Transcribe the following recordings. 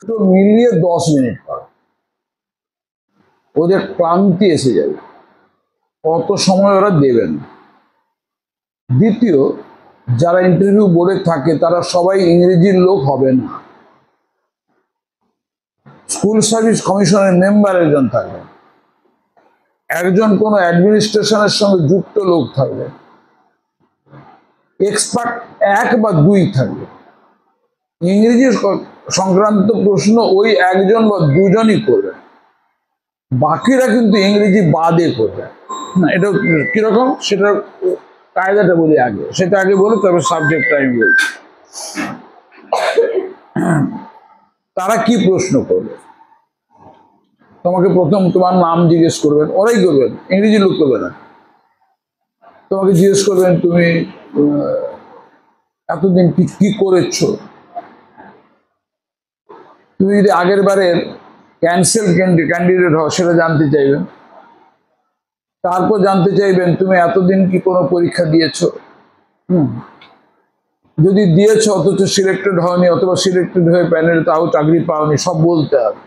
তো মিলিয়ে 10 মিনিট পর ওদের ক্লান্তি এসে যাবে, অত সময় ওরা দেবেন। দ্বিতীয়, যারা ইন্টারভিউ বোর্ডে থাকে তারা সবাই ইংরেজির লোক হবে না। স্কুল সার্ভিস কমিশনের মেম্বার একজন থাকবে, একজন কোনো অ্যাডমিনিস্ট্রেশনের সঙ্গে যুক্ত লোক থাকবে, এক্সপার্ট 1 বা 2 থাকবে। ইংরেজি সংক্রান্ত প্রশ্ন ওই 1জন বা 2জনই করবে, বাকিরা কিন্তু ইংরেজি বাদে করবে না। এটা কিরকম সেটা কায়দাটা বলি আগে, সেটা আগে বলে তবে সাবজেক্টটা আমি বলছি। তারা কি প্রশ্ন করবে? তোমাকে প্রথম তোমার নাম জিজ্ঞেস করবেন, ওরাই করবেন, ইংরেজি লোক করবে না। তোমাকে জিজ্ঞেস করবেন তুমি এতদিন কি করেছো। তুমি যদি আগের বারের ক্যান্সেল ক্যান্ডিডেট হও সেটা জানতে চাইবেন। তারপর জানতে চাইবেন তুমি এতদিন কি কোনো পরীক্ষা দিয়েছো। যদি দিয়েছো অথচ সিলেক্টেড হয়নি অথবা সিলেক্টেড হয়ে প্যানেল তাও চাকরি পাওনি, সব বলতে হবে।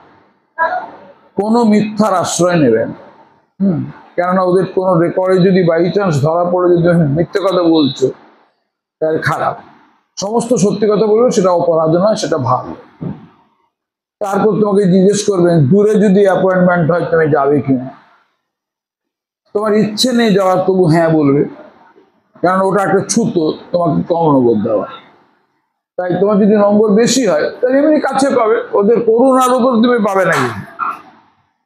কোনো মিথ্যার আশ্রয় নেবেন, কেননা ওদের কোনো রেকর্ডে যদি বাই চান্স ধরা পড়ে যদি মিথ্যে কথা বলছো তাহলে খারাপ। সমস্ত সত্যি কথা বলবে, সেটা অপরাধ নয়, সেটা ভালো। তারপর তোমাকে জিজ্ঞেস করবেন দূরে যদি অ্যাপয়েন্টমেন্ট হয় তুমি যাবে কিনা। তোমার ইচ্ছে নেই যাওয়ার, তবু হ্যাঁ বলবে, কারণ ওটা একটা ছুতো তোমাকে কম নম্বর দেওয়া। তাই তোমার যদি নম্বর বেশি হয় তাহলে এমনি কাছে পাবে, ওদের করুণার উপর তুমি পাবে না।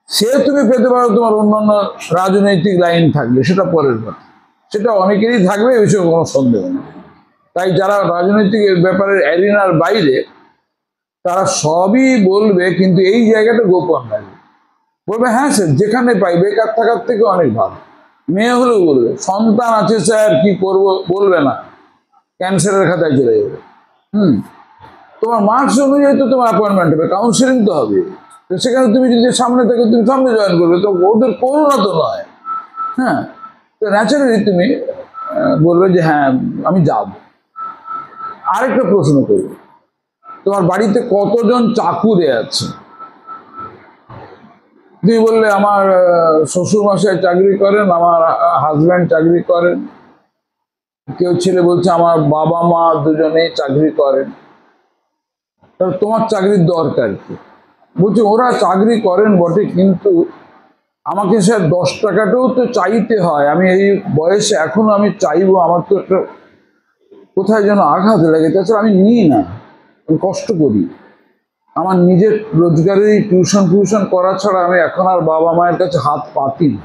সে তুমি পেতে পারো, তোমার অন্যান্য রাজনৈতিক লাইন থাকবে, সেটা পরের কথা, সেটা অনেকেরই থাকবে, এ বিষয়ে কোনো সন্দেহ নেই। তাই যারা রাজনৈতিক ব্যাপারের অ্যারিনার বাইরে তারা সবই বলবে, কিন্তু এই জায়গাটা গোপন থাকবে। বলবে হ্যাঁ স্যার, যেখানে পাই, বেকার থাকার থেকে অনেক ভালো। মেয়ে হলেও বলবে সন্তান আছে স্যার কি করব, বলবে না, ক্যান্সারের খাতায় চলে যাবে। তোমার মার্কস অনুযায়ী তো তোমার অ্যাপয়েন্টমেন্ট হবে, কাউন্সিলিং তো হবে। তো সেখানে তুমি যদি সামনে থেকে তুমি সামনে জয়েন করবে, তো ওদের করোনা তো নয়। হ্যাঁ, তো ন্যাচারালি তুমি বলবে যে হ্যাঁ আমি যাব। আরেকটা প্রশ্ন করবে, তোমার বাড়িতে কতজন চাকুরে আছে। তুমি বললে আমার শ্বশুর মশাই চাকরি করেন, আমার হাজব্যান্ড চাকরি করেন, কেউ ছেলে বলছে আমার বাবা মা দুজনেই চাকরি করেন। তাহলে তোমার চাকরির দরকার কি? বলছে ওরা চাকরি করেন বটে, কিন্তু আমাকে স্যার 10 টাকাটাও তো চাইতে হয়। আমি এই বয়সে এখনো আমি চাইবো, আমার তো একটা কোথায় যেন আঘাত লাগে, তাছাড়া আমি নিই না, আমি কষ্ট করি। আমার নিজের রোজগারের টিউশন করা ছাড়া আমি এখন আর বাবা মায়ের কাছে হাত পাতি না।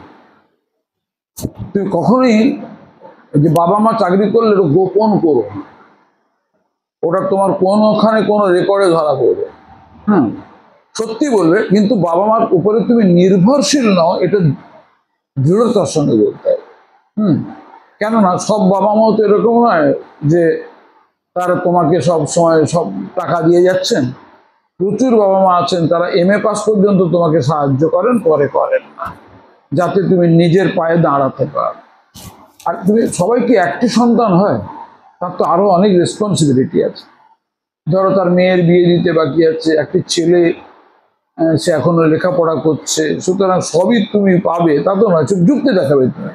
তুমি কখনোই যে বাবা মা চাকরি করলে ওটা গোপন করো, ওটা তোমার কোনোখানে কোনো রেকর্ডে ধরা পড়বে। সত্যি বলবে, কিন্তু বাবা মার উপরে তুমি নির্ভরশীল নও, এটা দৃঢ়তার সঙ্গে বলতে হবে। কেননা সব বাবা মাও তো এরকম নয় যে তারা তোমাকে সব সময় সব টাকা দিয়ে যাচ্ছেন। প্রচুর বাবা মা আছেন তারা MA পাস পর্যন্ত তোমাকে সাহায্য করেন, পরে করেন না, যাতে তুমি নিজের পায়ে দাঁড়াতে পারো। আর তুমি সবাই কি একটি সন্তান হয়? তার তো আরো অনেক রেসপন্সিবিলিটি আছে। ধরো তার মেয়ের বিয়ে দিতে বাকি আছে, একটি ছেলে সে এখনো লেখাপড়া করছে, সুতরাং সবই তুমি পাবে তা তো নয়, যুক্তি দেখাবে তুমি।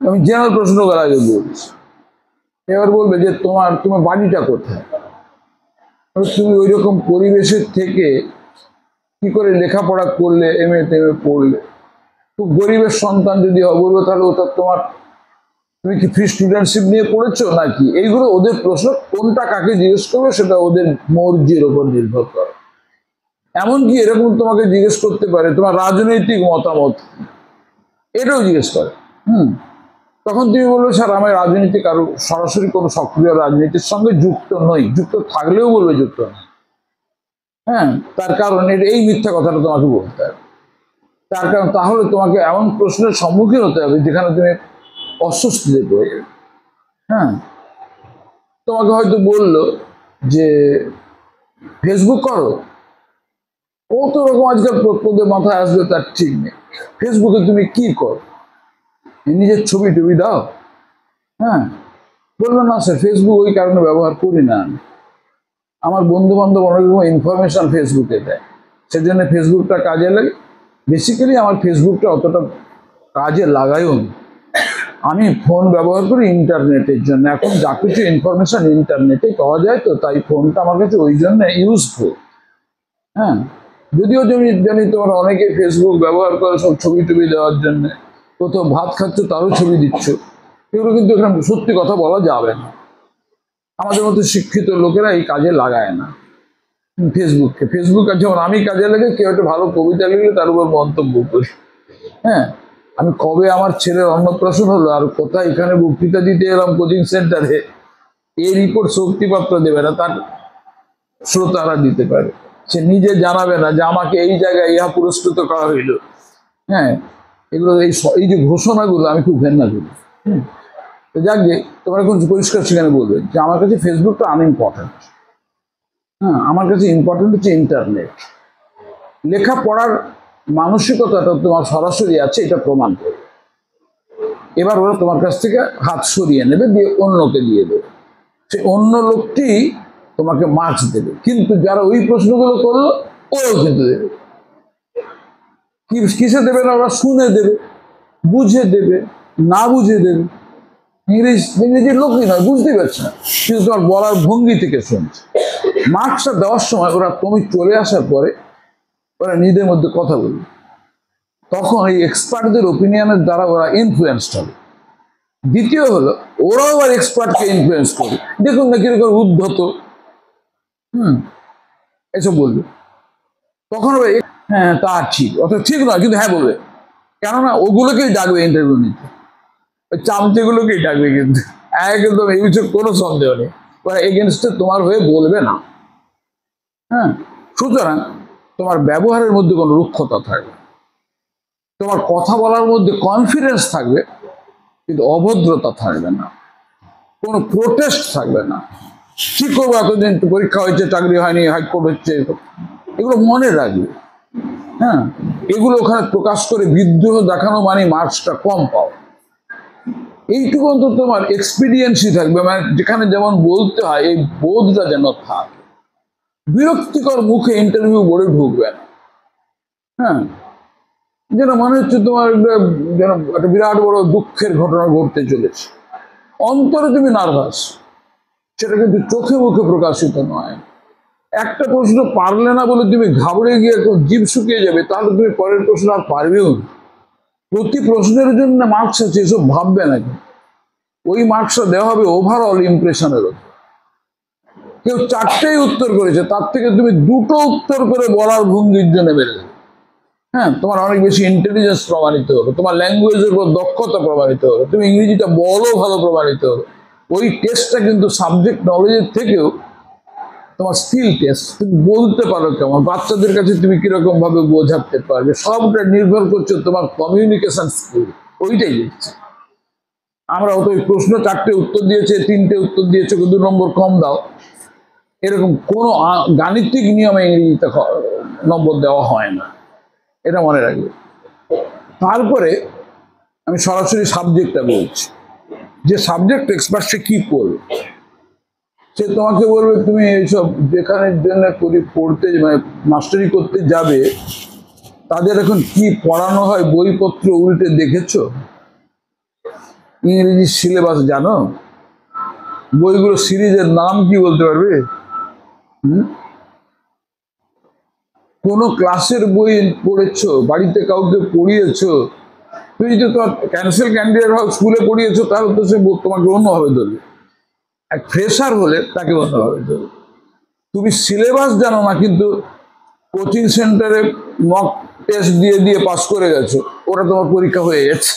আমি জেনারেল প্রশ্নগুলো আগে বলছি। এবার বলবে যে তোমার বাড়িটা কোথায়। তুমি ওই রকম পরিবেশের থেকে কি করে লেখাপড়া করলে, MA পড়লে। খুব গরিবের সন্তান যদি বলবো তাহলে ওটা তোমার, তুমি কি ফ্রি স্টুডেন্টশিপ নিয়ে পড়েছো নাকি, এইগুলো ওদের প্রশ্ন। কোনটা কাকে জিজ্ঞেস করবে সেটা ওদের মর্জির ওপর নির্ভর করে। এমনকি এরকম তোমাকে জিজ্ঞেস করতে পারে তোমার রাজনৈতিক মতামত, এটাও জিজ্ঞেস করে। তখন তুমি বলবে স্যার আমি রাজনীতি কারো সরাসরি কোনো সক্রিয় রাজনীতির সঙ্গে যুক্ত নই, যুক্ত থাকলেও বলবে যুক্ত নয়। তার কারণ এই মিথ্যা কথাটা তোমাকে বলতে হবে। তার কারণ তাহলে তোমাকে এমন প্রশ্নের সম্মুখীন হতে হবে যেখানে তুমি অস্বস্তিতে পড়ে যাবে। তোমাকে হয়তো বললো যে ফেসবুক করো, কত রকম আজকাল প্রত্যেকের মাথায় আসবে তার ঠিক নেই। ফেসবুকে তুমি কি করো, নিজের ছবি টবি দাও। বললো না স্যার ফেসবুক ওই কারণে ব্যবহার করি না আমি। আমার বন্ধু বান্ধব অনেক রকম ইনফরমেশন ফেসবুকে দেয়, সেজন্য ফেসবুকটা কাজে লাগে। বেসিক্যালি আমার ফেসবুকটা অতটা কাজে লাগাইও না। আমি ফোন ব্যবহার করি ইন্টারনেটের জন্য। এখন যা কিছু ইনফরমেশন ইন্টারনেটে পাওয়া যায়, তো তাই ফোনটা আমার কাছে ওই জন্য ইউজফুল। হ্যাঁ, যদিও জানি তোমার অনেকে ফেসবুক ব্যবহার করে সব ছবি টবি দেওয়ার জন্য, কোথাও ভাত খাচ্ছ তারও ছবি দিচ্ছ, এগুলো কিন্তু এখানে সত্যি কথা বলা যাবে না। আমাদের মতো শিক্ষিত লোকেরা এই কাজে লাগায় না ফেসবুক যেমন আমি কাজে লাগে, কেউ একটা ভালো কবিতা লিখলে তার উপর মন্তব্য করি। হ্যাঁ, আমি কবে আমার ছেলের অন্নপ্রাশন হলো আর কোথায় এখানে বক্তৃতা দিতে এলাম কোচিং সেন্টারে, এই রিপোর্ট শক্তিপাত্র দেবে না, তার শ্রোতারা দিতে পারে। সে নিজে জানাবে না যে আমাকে এই জায়গায় ইহা পুরস্কৃত করা হইল। হ্যাঁ, এগুলো এই যে ঘোষণাগুলো আমি খুব ঘেন্না করি। তো যাক গে, তোমরা এখন পরিষ্কার সেখানে বলবে যে আমার কাছে ফেসবুকটা আনইম্পর্টেন্ট। হ্যাঁ, আমার কাছে ইম্পর্টেন্ট হচ্ছে ইন্টারনেট। লেখাপড়ার মানসিকতাটা তোমার সরাসরি আছে, এটা প্রমাণ করে। এবার ওরা তোমার কাছ থেকে হাত সরিয়ে নেবে, দিয়ে অন্যকে দিয়ে দেবে। সে অন্য লোকটি তোমাকে মার্কস দেবে, কিন্তু যারা ওই প্রশ্নগুলো করলো ওরাও কিন্তু দেবে। কিসে দেবে না? ওরা শুনে দেবে, বুঝে দেবে, না বুঝে দেবে। ইংরেজির লোকই নয়, বুঝতেই পারছে না, কিন্তু তোমার বলার ভঙ্গি থেকে শুনছে। মার্কসটা দেওয়ার সময় ওরা তুমি চলে আসার পরে ওরা নিজেদের মধ্যে কথা বলবে, তখন এই এক্সপার্টদের ওপিনিয়নের দ্বারা ওরা ইনফ্লুয়েন্সড হবে। দ্বিতীয় হলো, ওরাও আবার এক্সপার্টকে ইনফ্লুয়েন্স করবে, দেখুন না কিরকম উদ্ধত, এসব বলবে। তখন হ্যাঁ তা ঠিক, অর্থাৎ ঠিক নয় কিন্তু হ্যাঁ বলবে, কেননা ওগুলোকেই ডাকবে ইন্টারভিউ নিতে, ওই চামচেগুলোকেই ডাকবে। কিন্তু একদম এই বিষয়ে কোনো সন্দেহ নেই, ওরা এগেনস্টে তোমার হয়ে বলবে না। হ্যাঁ, সুতরাং তোমার ব্যবহারের মধ্যে কোনো রুক্ষতা থাকবে, তোমার কথা বলার মধ্যে কনফিডেন্স থাকবে, কিন্তু অভদ্রতা থাকবে না, কোনো প্রোটেস্ট থাকবে না। কি করবো, এতদিন পরীক্ষা হয়েছে চাকরি হয়নি, হাইকোর্ট হচ্ছে, এগুলো মনে রাখবে। হ্যাঁ, এগুলো ওখানে প্রকাশ করে বিদ্রোহ দেখানো মানে মার্কসটা কম পাও। এইটুকু অন্তত তোমার এক্সপিরিয়েন্সই থাকবে, মানে যেখানে যেমন বলতে হয় এই বোধটা যেন থাকে। বিরক্তিকর মুখে ইন্টারভিউ বোর্ডে ঢুকবে না। হ্যাঁ, যেন মনে হচ্ছে তোমার যেন একটা বিরাট বড় দুঃখের ঘটনা ঘটতে চলেছে, অন্তরে তুমি নার্ভাস, সেটা কিন্তু চোখে মুখে প্রকাশিত নয়। একটা প্রশ্ন পারলে না বলে তুমি ঘাবড়ে গিয়ে জিভ শুকিয়ে যাবে, তাহলে তুমি পরের প্রশ্ন আর পারবেও না। প্রতি প্রশ্নের জন্য মার্কস আছে এসব ভাববে নাকি, ওই মার্কসটা দেওয়া হবে ওভারঅল ইমপ্রেশনের উপর। কেউ 4টেই উত্তর করেছে, তার থেকে তুমি 2টো উত্তর করে বলার ভঙ্গির জন্য বেড়ে যাবে। হ্যাঁ, তোমার অনেক বেশি ইন্টেলিজেন্স প্রমাণিত হলো, তোমার ল্যাঙ্গুয়েজের উপর দক্ষতা প্রমাণিত হলো, তুমি ইংরেজিটা বলো ভালো প্রমাণিত হলো। ওই টেস্টটা কিন্তু সাবজেক্ট নলেজের থেকেও তোমার স্কিল টেস্ট, তুমি বলতে পারো কেমন, বাচ্চাদের কাছে তুমি কিরকম ভাবে বোঝাতে পারবে, সবটা নির্ভর করছে তোমার কমিউনিকেশন স্কিল। ওইটাই দেখছি আমরা। হয়তো ওই প্রশ্ন 4টে উত্তর দিয়েছে, 3টে উত্তর দিয়েছে, 2 নম্বর কম দাও, এরকম কোনো গাণিতিক নিয়মে ইংরেজিতে নম্বর দেওয়া হয় না, এটা মনে রাখবে। তারপরে আমি সরাসরি সাবজেক্টটা বলছি, যে সাবজেক্ট এক্সপার্ট সে কি করবে। সে তোমাকে বলবে তুমি এইসব যেখানের জন্য পড়তে মানে মাস্টারি করতে যাবে, তাদের এখন কি পড়ানো হয় বইপত্র উল্টে দেখেছো? ইংরেজি সিলেবাস জানো? বইগুলো সিরিজের নাম কি বলতে পারবে? কোনো ক্লাসের বই পড়েছো? বাড়িতে কাউকে পড়িয়েছো? তুমি যদি তোমার ক্যান্সেল ক্যান্ডিডেট হও, স্কুলে পড়িয়েছো, তাহলে তো সে তোমাকে অন্যভাবে ধরবে। এক ফ্রেশার হলে তাকে অন্যভাবে ধরবে। তুমি সিলেবাস জানো না, কিন্তু কোচিং সেন্টারে মক টেস্ট দিয়ে দিয়ে পাস করে গেছো, ওরা তোমার পরীক্ষা হয়ে গেছে।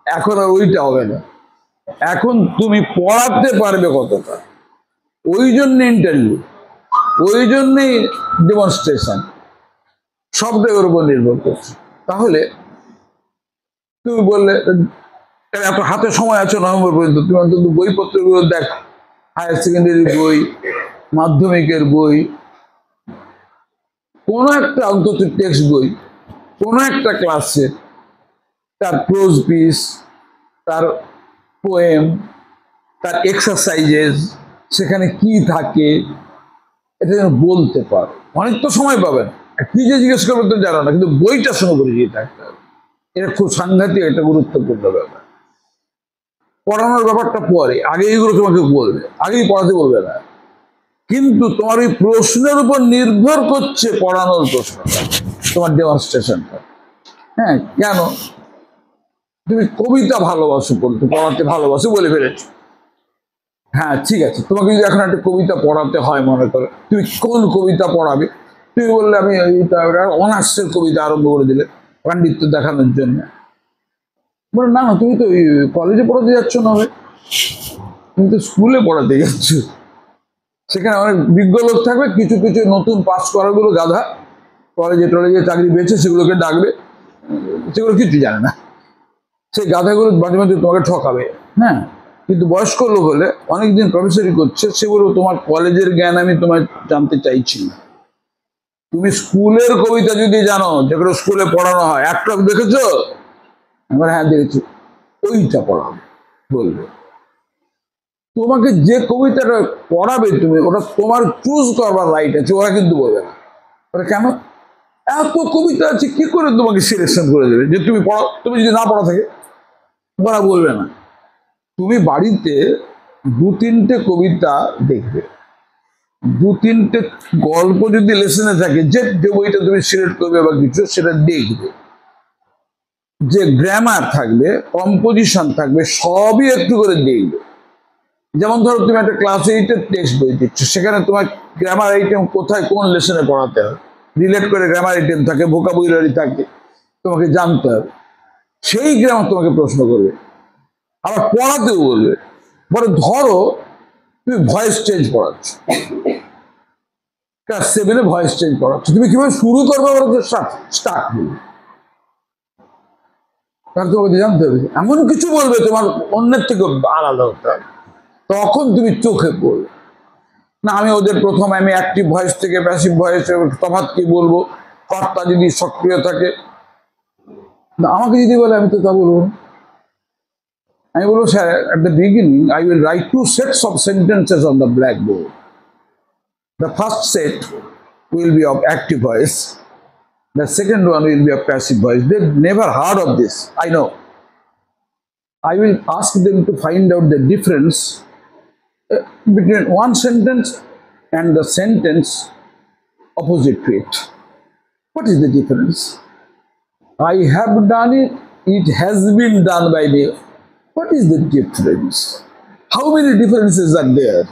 এখন আর ওইটা হবে না, এখন তুমি পড়াতে পারবে কতটা, ওই জন্য ইন্টারভিউ, ওই জন্যই ডেমনস্ট্রেশন, সবটাই ওর উপর নির্ভর করছে। তাহলে তুমি বললে এত হাতে সময় আছে নভেম্বর পর্যন্ত, তুমি অন্তত বইপত্রগুলো দেখো, হায়ার সেকেন্ডারি বই, মাধ্যমিকের বই, কোনো একটা অন্তত টেক্সট বই, কোনো একটা ক্লাসে তার প্রোজ পিস, তার পোয়েম, তার এক্সারসাইজেস, সেখানে কি থাকে, এটা যেন বলতে পারো। অনেক তো সময় পাবে না, কি যে জিজ্ঞেস করবে তো জানো না, কিন্তু বইটার সঙ্গে পরিচিত থাকতে হবে। এটা খুব সাংঘাতিক, একটা গুরুত্বপূর্ণ ব্যাপার। পড়ানোর ব্যাপারটা পরে, আগে এইগুলো তোমাকে বলবে, আগেই পড়াতে বলবে না। কিন্তু তোমার ওই প্রশ্নের উপর নির্ভর করছে পড়ানোর প্রশ্নটা, তোমার ডেমনস্ট্রেশনটা। হ্যাঁ, কেন? তুমি কবিতা ভালোবাসো, বলতে পড়াতে ভালোবাসো বলে ফেলেছো। হ্যাঁ ঠিক আছে, তোমাকে যদি এখন একটা কবিতা পড়াতে হয়, মনে করো তুমি কোন কবিতা পড়াবে, তুমি বললে আমি অনার্সের কবিতা আরম্ভ করে দিলে পাণ্ডিত্য দেখানোর জন্য। বলে না না, তুমি তো ওই কলেজে পড়াতে যাচ্ছ না, তুমি তো স্কুলে পড়াতে যাচ্ছ। সেখানে অনেক বিজ্ঞ লোক থাকবে, কিছু কিছু নতুন পাস করাগুলো গাধা, কলেজে টলেজে চাকরি পেয়েছে, সেগুলোকে ডাকবে, সেগুলো কিছু জানে না। সেই গাধাগুলো মাঝে মাঝে তোমাকে ঠকাবে। হ্যাঁ, কিন্তু বয়স্ক লোক হলে অনেকদিন প্রফেসরি করছে, সেগুলো তোমার কলেজের জ্ঞান আমি তোমার জানতে চাইছি না। তুমি স্কুলের কবিতা যদি জানো, যেগুলো স্কুলে পড়ানো হয়, একটা দেখেছো? এবার হ্যাঁ দেখেছি, ওইটা পড়াবে বলবে। তোমাকে যে কবিতাটা পড়াবে তুমি, ওটা তোমার চুজ করবার রাইট আছে, ওরা কিন্তু বলবে না। ওরা কেন? এত কবিতা আছে, কি করে তোমাকে সিলেকশন করে দেবে যে তুমি পড়াও? তুমি যদি না পড়া থাকে ওরা বলবে না। তুমি বাড়িতে দু তিনটে কবিতা দেখবে, দু তিনটে গল্প যদি লেসনে থাকে, যে বইটা তুমি সিলেক্ট করবে বা কিছু, সেটা দেখবে, যে গ্রামার থাকবে, কম্পোজিশন থাকবে, সবই একটু করে দেখবে। যেমন ধরো তুমি একটা ক্লাস 8-এর টেক্সট বই দিচ্ছ, সেখানে তোমার গ্রামার আইটেম কোথায় কোন লেসনে পড়াতে হবে, রিলেট করে গ্রামার আইটেম থাকে, ভোকাবুলারি থাকে, তোমাকে জানতে হবে। সেই গ্রামার তোমাকে প্রশ্ন করবে, আবার পড়াতেও বলবে। পরে ধরো তুমি ভয়েস চেঞ্জ পড়াচ্ছ, ক্লাস 7-এ ভয়েস চেঞ্জ পড়াচ্ছ, তুমি কিভাবে শুরু করবে বলতে স্টার্ট বলবে, তার তোমাকে জানতে হবে। এমন কিছু বলবে তোমার অন্যের থেকে আলাদা হতে হবে, তখন তুমি চোখে পড়বে না। আমি ওদের প্রথমে আমি অ্যাক্টিভ ভয়েস থেকে প্যাসিভ ভয়েস তফাৎ কি বলবো, কর্তা যদি সক্রিয় থাকে। আমাকে যদি বলে আমি তো তা বলবো, আমি বলবো sir, at the beginning I will write 2 sets of sentences on the blackboard. The first set will be of active voice, the second one will be of passive voice. They never heard of this, I know. I will ask them to find out the difference between one sentence and the sentence opposite to it. What is the difference? I have done it, it has been done by me. What is the difference? How many differences are there?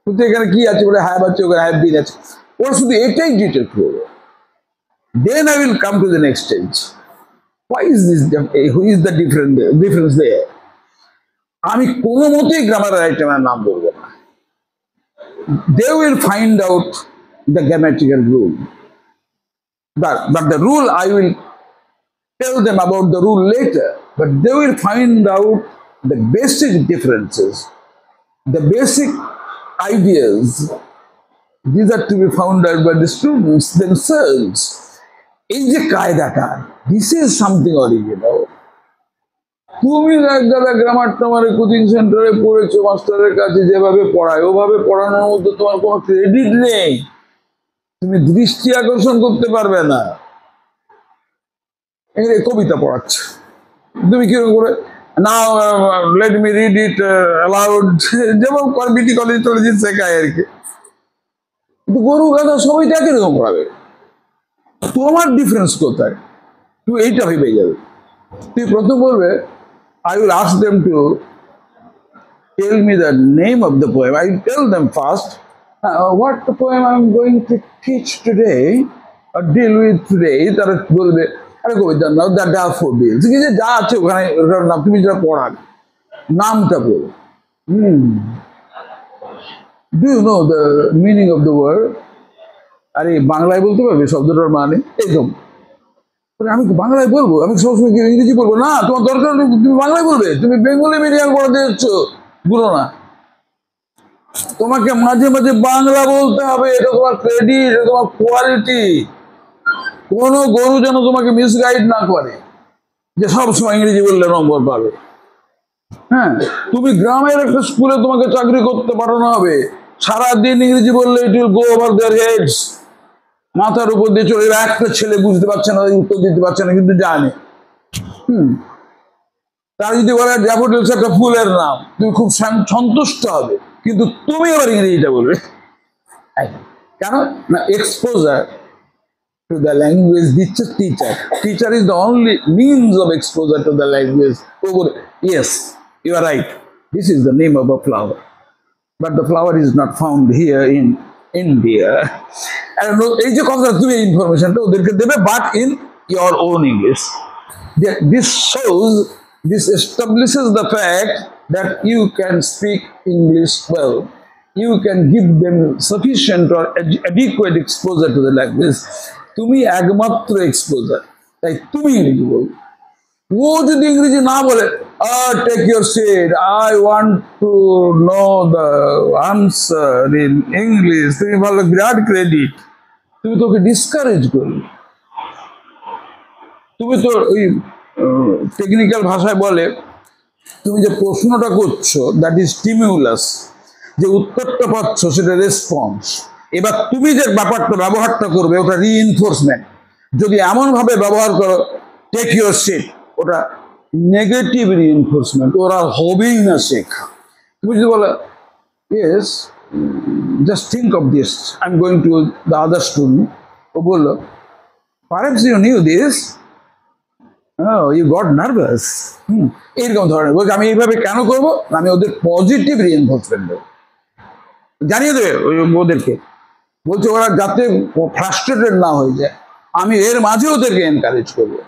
কিন্তু এখানে কি আছে বলে have আছে, ওখানে have been আছে, ওরা শুধু এটাই ডিটেক্ট করবে। Then I will come to the next stage. Why is this? Who is the difference there? আমি কোনো মতেই গ্রামার আইটেমের নাম বলবো না। They will find out the grammatical rule, but the rule I will tell them about the rule later. But they will find out the basic differences, the basic ideas. These are to be found out by the students themselves. এই যে কায়দাটা, this is something original. তুমি একগাদা grammar টামারে coaching সেন্টারে পড়েছো, মাস্টারের কাছে যেভাবে পড়ায় ওভাবে পড়ানোর মধ্যে তোমার কোনো ক্রেডিট নেই, তুমি দৃষ্টি আকর্ষণ করতে পারবে না। কবিতা পড়াচ্ছে, তুমি কিরকম করে না, let me read it allowed, যেমন বিটি কলেজ টলেজ শেখায় আর কি। কিন্তু গরু গাধা সবাই তো একই রকম পড়াবে, তোমার ডিফারেন্স কোথায়? তুমি এইটা ভেবে যাবে। তুমি প্রথম বলবে, I will ask them to tell me the name of the poem. I will tell them first what the poem I am going to teach today or deal with today. তারা বলবে আরে কবিতার নাম দ্য ড্যাফোডিল, ঠিক আছে, যা আছে ওখানে নাম, তুমি যেটা পড়ান নামটা বলো। Do you know the meaning of the word? আরে বাংলায় বলতে পারবে শব্দটার মানে? এইরকম আমি বাংলায় বলবো, আমি সবসময় ইংরেজি বলবো না, তোমার দরকার নেই, তুমি বাংলায় বলবে। তুমি বেঙ্গলি মিডিয়াম পড়াতে যাচ্ছ, বলো না। তোমাকে মাঝে মাঝে বাংলা বলতে হবে, এটা তোমার ক্রেডিট, এটা তোমার কোয়ালিটি। কোনো গরু যেন তোমাকে মিসগাইড না করে যে সবসময় ইংরেজি বললে নম্বর পাবে। হ্যাঁ, তুমি গ্রামের একটা স্কুলে তোমাকে চাকরি করতে পাঠানো হবে, সারাদিন ইংরেজি বললে it will go over their heads, মাথার উপর দিয়ে চলে যাবে। একটা ছেলে বুঝতে পারছে না, উত্তর দিতে পারছে না, কিন্তু জানে। তার যদি বলে ড্যাফোডিলস একটা ফুলের নাম, তুমি খুব সন্তুষ্ট হবে, কিন্তু তুমি আবার ইংরেজিটা বলবে। কেন না? এক্সপোজার to the language দিচ্ছে teacher. Teacher is the only means of exposure to the language. Yes, you are right, this is the name of a flower, but the flower is not found here in India. And এই যে কথা, তুমি ইনফরমেশনটা ওদেরকে দেবে, but in your own English. This shows, this establishes the fact that you can speak English well. You can give them sufficient or adequate exposure to the language. তুমি একমাত্র exposure, তাই তুমি ইংরেজি বলবে। ও যদি ইংরেজি না বলে, take your seat, I want to know the answer in English, তুমি বলো বিরাট ক্রেডিট, তুমি তোকে ডিসকারেজ করবে। তুমি তো ওই টেকনিক্যাল ভাষায় বলে, তুমি যে প্রশ্নটা করছো দ্যাট ইজ স্টিমিউলাস, যে উত্তরটা পাচ্ছ সেটা রেসপন্স। এবার তুমি যে ব্যবহারটা করবে ওটা রিইনফোর্সমেন্ট। যদি এমন ভাবে ব্যবহার করো, টেক ইউর সিট, ওটা নেগেটিভ রিইনফোর্সমেন্ট, ওরা হবেই না শেখা। তুমি যদি বলো yes, just think of this, I am going to the other student, ও বললো perhaps you knew this, you got nervous, এইরকম ধরনের। বলছে আমি এইভাবে কেন করবো? আমি ওদের পজিটিভ রিইনফোর্সমেন্ট দেবো, জানিয়ে দেবে ওদেরকে। বলছে ওরা যাতে ফ্রাস্ট্রেটেড না হয়ে যায়, আমি এর মাঝে ওদেরকে এনকারেজ করবো।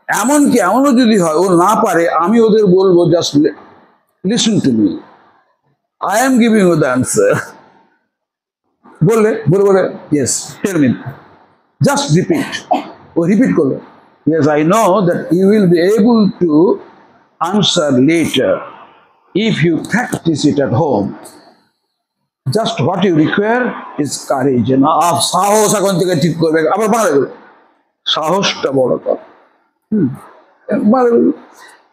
এমনকি এমনও যদি হয় ও না পারে, আমি ওদের বলবো just listen to me, I am giving you the answer. বললে বলে বলে yes tell me, just repeat. ও রিপিট করলো, yes I know that you will be able to answer later if you practise it at home. Just what you require is courage. সাহস এখন থেকে ঠিক করবে। আবার বাড়ে সাহসটা বড় কথা।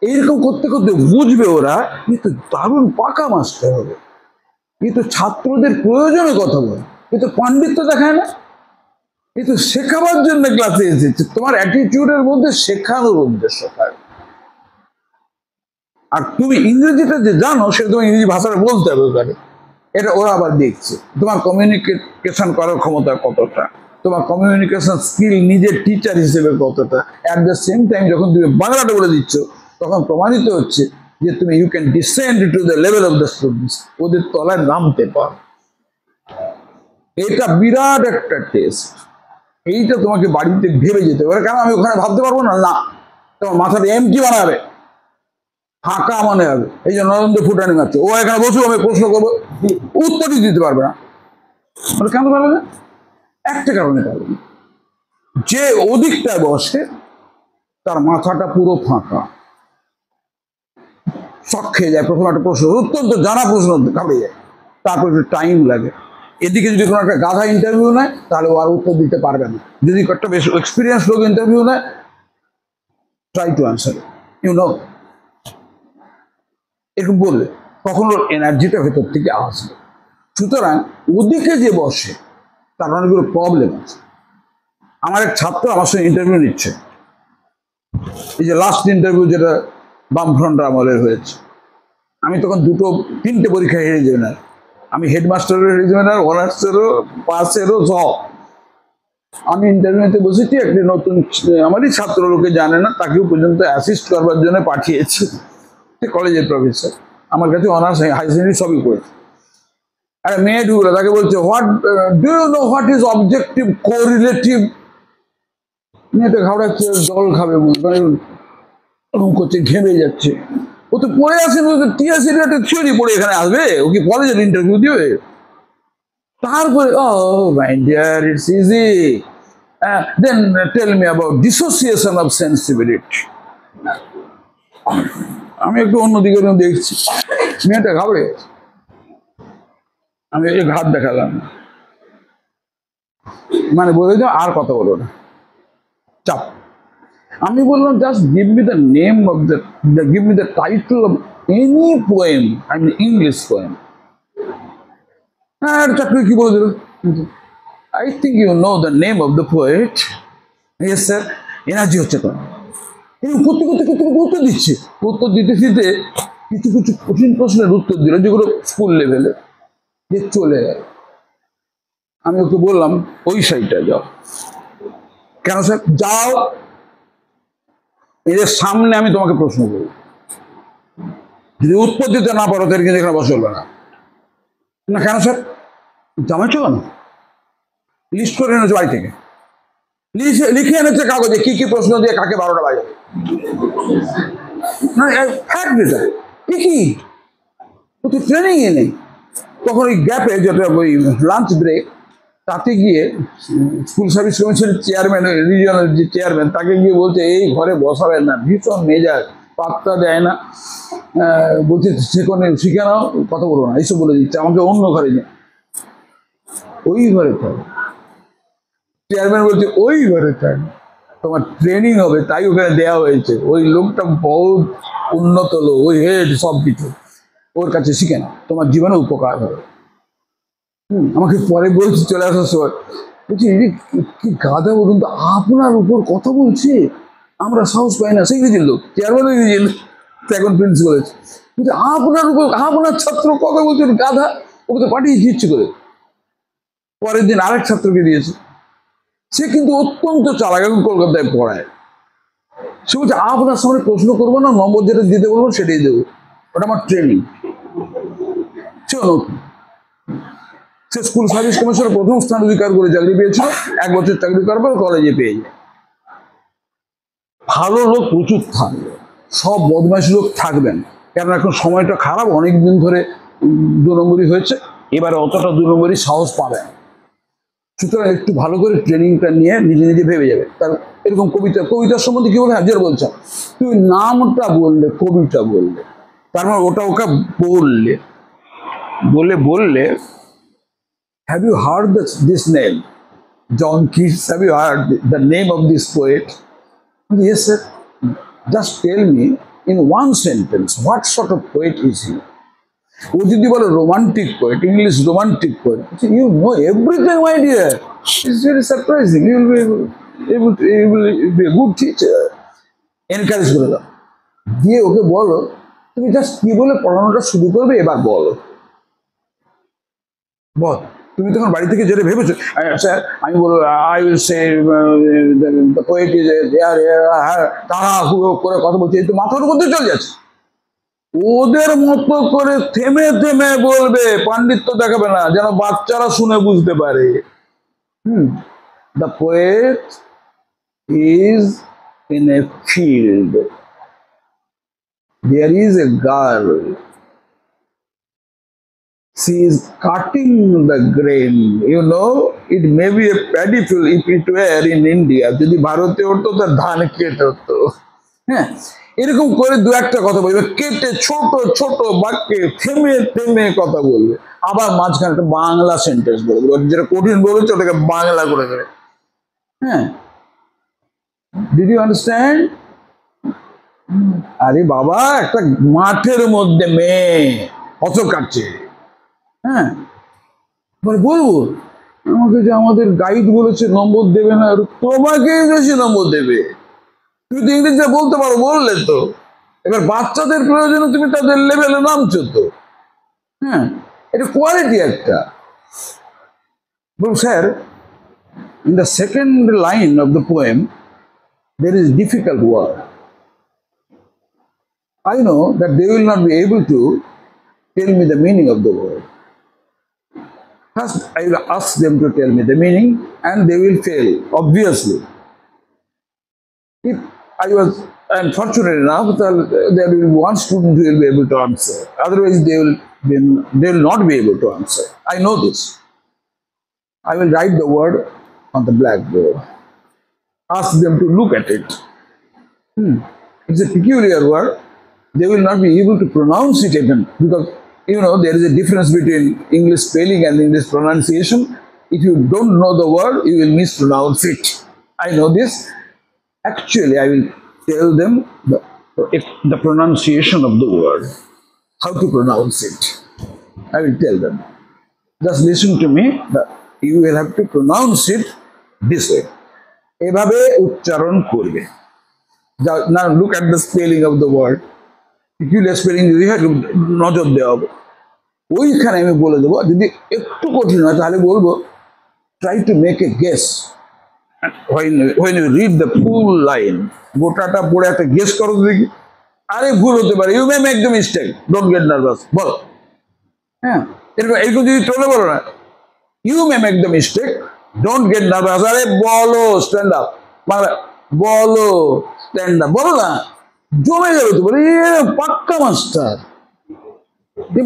এইরকম করতে করতে বুঝবে ওরা কিন্তু দারুণ পাকা মাস্টার হবে। কিন্তু ছাত্রদের প্রয়োজনে কথা বলে, কিন্তু পাণ্ডিত্য দেখায় না। কিন্তু শেখাবার জন্য ক্লাসে এসেছে, তোমার অ্যাটিটিউডের মধ্যে শেখানোর উদ্দেশ্য থাকে। আর তুমি ইংরেজিটা যে জানো সেটা তুমি ইংরেজি ভাষাটা বলতে হবে ওখানে, এটা ওরা আবার দেখছে। তোমার কমিউনিকেশন করার ক্ষমতা কতটা, তোমার কমিউনিকেশন স্কিল নিজের টিচার হিসেবে কতটা। অ্যাট দ্য সেম টাইম যখন তুমি বাংলাটা বলে দিচ্ছ, তখন প্রমাণিত হচ্ছে যে তুমি you can descend to the level of the students, ওদের তলায় নামতে পারো। এটা বিরাট একটা টেস্ট। এইটা তোমাকে বাড়িতে ভেবে যেতে পারে। কেন আমি ওখানে ভাবতে পারবো না? না, তোমার মাথাটা এমটি বানাবে, ফাঁকা মনে হবে। এই যে নরেন্দ্র ফুটানি মারছে, ও এখানে বসু, আমি প্রশ্ন করবো, উত্তরই দিতে পারবে না। কেন পারবে না? একটা কারণে পারবে না, যে ওদিকটায় বসে তার মাথাটা পুরো ফাঁকা, শখ খেয়ে যায়। প্রথম একটা প্রশ্ন, অত্যন্ত জানা প্রশ্ন ঘাবড়ে যায়, তারপর একটু টাইম লাগে। এদিকে যদি কোনো একটা গাধা ইন্টারভিউ নেয়, তাহলে ও আর উত্তর দিতে পারবে না। যদি একটা বেশ এক্সপিরিয়েন্স লোক ইন্টারভিউ নেয়, try to answer, you know, এরকম বললে তখন ওর এনার্জিটা ভেতর থেকে আসবে। সুতরাং ওদিকে যে বসে তার অনেকগুলো প্রবলেম আছে। আমার এক ছাত্র আমার সঙ্গে ইন্টারভিউ নিচ্ছে, এই যে লাস্ট ইন্টারভিউ যেটা বামফ্রন্ট আমলের হয়েছে, আমি তখন 2-3টে পরীক্ষা হেরে যাবে না। আমি হেডমাস্টারও হেরে যাবে না, অনার্সেরও, পাসেরও সব। আমি ইন্টারভিউতে বসেছি, একটি নতুন আমারই ছাত্র, লোকে জানে না, তাকেও পর্যন্ত অ্যাসিস্ট করবার জন্য পাঠিয়েছে, সে কলেজের প্রফেসর, আমার কাছে অনার্স হাই সেকেন্ডারি সবই করেছে। আর মেয়ে ঢুকলো, তাকে বলছে what do you know what is objective correlative. মেয়েটা ঘাবড়াচ্ছে, জল খাবে মানে করছে, ঘেমে যাচ্ছে। ও তো পড়ে আসেন, ও তো টিএসসি থিওরি পড়ে এখানে আসবে, ও কি কলেজের ইন্টারভিউ দিবে? তারপরে oh my dear, it's easy, then tell me about dissociation of sensibility. আমি একটু অন্যদিকে দেখছি, মেয়েটা ঘাবড়ে গেছে। আমি এই ঘাত দেখালাম, মানে বলে দাও আর কথা বলো না, চাপ। আমি বললাম just give me the name of the give me the title of any poem, I mean English poem. হ্যাঁ চাকরি কি বলে দিল, I think you know the name of the poet. Yes sir. Energy হচ্ছে তো এই করতে করতে করতে উত্তর দিচ্ছে, উত্তর দিতে দিতে কিছু কিছু কঠিন প্রশ্নের উত্তর দিল যেগুলো স্কুল লেভেলে, যে চলে গেল। আমি ওকে বললাম ওই সাইডটা যাও। কেন স্যার? যাও, এদের সামনে আমি তোমাকে প্রশ্ন করবো, যদি উত্তর দিতে না পারো তাহলে কিন্তু এখানে বসবে না। না কেন স্যার? জামাইছো কেন? লিস্ট করে এনেছো বাড়ি থেকে, লিখে এনেছে কাগজে কি কি প্রশ্ন দিয়ে কাকে 12টা বাজে। না ফ্যাক্ট এটা, কি ও তো ট্রেনিংয়ে নেই। তখন ওই গ্যাপে যেটা ওই লাঞ্চ ব্রেক, তাতে গিয়ে স্কুল সার্ভিস কমিশনের চেয়ারম্যান, রিজিয়নাল যে চেয়ারম্যান, তাকে গিয়ে বলছে এই ঘরে বসাবেন না, ভীষণ মেজাজ, পাত্তা দেয় না, বলছে শিখে নাও, কথা বলবো না, এইসব বলে দিচ্ছে, আমাকে অন্য ঘরে নিয়ে। ওই ঘরে থাক, চেয়ারম্যান বলছে ওই ঘরে থাক, তোমার ট্রেনিং হবে, তাই ওখানে দেওয়া হয়েছে। ওই লোকটা বহুত উন্নত লোক, ওই হেড সব কিছু, ওর কাছে শিখে না, তোমার জীবনে উপকার হবে। আমাকে পরে বলছি চলে আসার সময়, বলছি কি গাধা বলুন তো, আপনার উপর কথা বলছি, আমরা সাহস পাই না। সেই নিজের লোক, চেয়ারম্যান নিজের এখন প্রিন্সিপাল হয়েছে, কিন্তু আপনার উপর আপনার ছাত্র কথা বলছেন, গাধা। ওকে তো পাঠিয়েছি ইচ্ছে করে। পরের দিন আরেক ছাত্রকে দিয়েছে, সে কিন্তু অত্যন্ত চালাক, এখন কলকাতায় পড়ায়। সে বলছে আপনার সামনে প্রশ্ন করবো না, নম্বর যেটা দিতে বলবো সেটাই দেবো, ওটা আমার ট্রেনিং। চলো, সে স্কুল সার্ভিস কমিশনের প্রথম স্থান অধিকার করে চাকরি পেয়েছিল, 1 বছর চাকরি করার পর কলেজে পেয়ে যায়। ভালো লোক প্রচুর থাকবে, সব বদমাইশ লোক থাকবেন, কারণ এখন সময়টা খারাপ, অনেকদিন ধরে 2 নম্বরই হয়েছে, এবারে অতটা 2 নম্বরই সাহস পাবে। সুতরাং একটু ভালো করে ট্রেনিংটা নিয়ে নিজে নিজে ভেবে যাবে। তার এরকম কবিতার সম্বন্ধে কি বলে, হাজার বলছেন, তুমি নামটা বললে, কবিটা বললে, তার মানে ওটা ওকে বললে have you heard this name? John Keats, have you heard the name of this poet? Yes, sir. Just tell me in one sentence, what sort of poet is he? ও যদি বলে romantic poet, English romantic poet, you know everything my dear, it's very surprising, you will be a good teacher. Encourage করে দাও, দিয়ে ওকে বলো তুমি just কি বলে পড়ানোটা শুরু করবে, এবার বলো, বল। তুমি তখন বাড়ি থেকে যেটা ভেবেছো, স্যার আমি বলবো I will say the poet is তারা করে কথা বলছে, এই তো মাথার মধ্যে চলে যাচ্ছে। ওদের মতো করে থেমে থেমে বলবে, পাণ্ডিত্য দেখাবে না, যেন বাচ্চারা শুনে বুঝতে পারে। The poet is in a field, there is a girl, she is cutting the grain, you know, it may be a paddy field if it were in India, যদি ভারতে হতো তার ধান কেটে হতো। হ্যাঁ, এরকম করে 2-1টা কথা বলবে, কেটে ছোট ছোট বাক্যে থেমে থেমে কথা বলবে, আবার মাঝখানে একটা বাংলা সেন্টেন্স বলবে, যেটা কঠিন বলেছে ওটাকে বাংলা করে দেবে। হ্যাঁ, ডিড ইউ আন্ডারস্ট্যান্ড? আরে বাবা, একটা মাঠের মধ্যে মেয়ে ফসল কাটছে, হ্যাঁ, বলবো আমাকে যে আমাদের গাইড বলেছে নম্বর দেবে না, তোমাকেই বেশি নম্বর দেবে, তুমি তো ইংরেজিতে বলতে পারো, বললে তো। এবার বাচ্চাদের প্রয়োজনে তুমি তাদের লেভেলে নামছো তো। হ্যাঁ, এটা কোয়ালিটি একটা। Sir, in the second line of the poem there is difficult word. I know that they will not be able to tell me the meaning of the word. First, I will ask them to tell me the meaning, and they will fail, obviously. If I was unfortunate enough, there will be one student who will be able to answer. Otherwise, they will not be able to answer. I know this. I will write the word on the blackboard. Ask them to look at it. It's a peculiar word. They will not be able to pronounce it even, because you know there is a difference between English spelling and English pronunciation. If you don't know the word, you will mispronounce it. I know this. Actually, I will tell them the pronunciation of the word, how to pronounce it. I will tell them. Just listen to me. You will have to pronounce it this way. এভাবে উচ্চারণ করবে। Now look at the spelling of the word. Peculiar spelling যদি হয় নজর দেওয়া হবে। ওইখানে আমি বলে দেবো, যদি একটু কঠিন হয় তাহলে বলবো try to make a guess. When you read the full line, গোটাটা পড়ে একটা গেস করো দেখি। আরে ভুল হতে পারে, you may make the mistake, don't get nervous, বলো। হ্যাঁ, এরকম যদি চলে বলো না, you may make the mistake, don't get nervous, আরে বলো stand up, মানে বলো stand up, বলো না, জমে যাবে তো, বলে পাক্কা মাস্টার। এই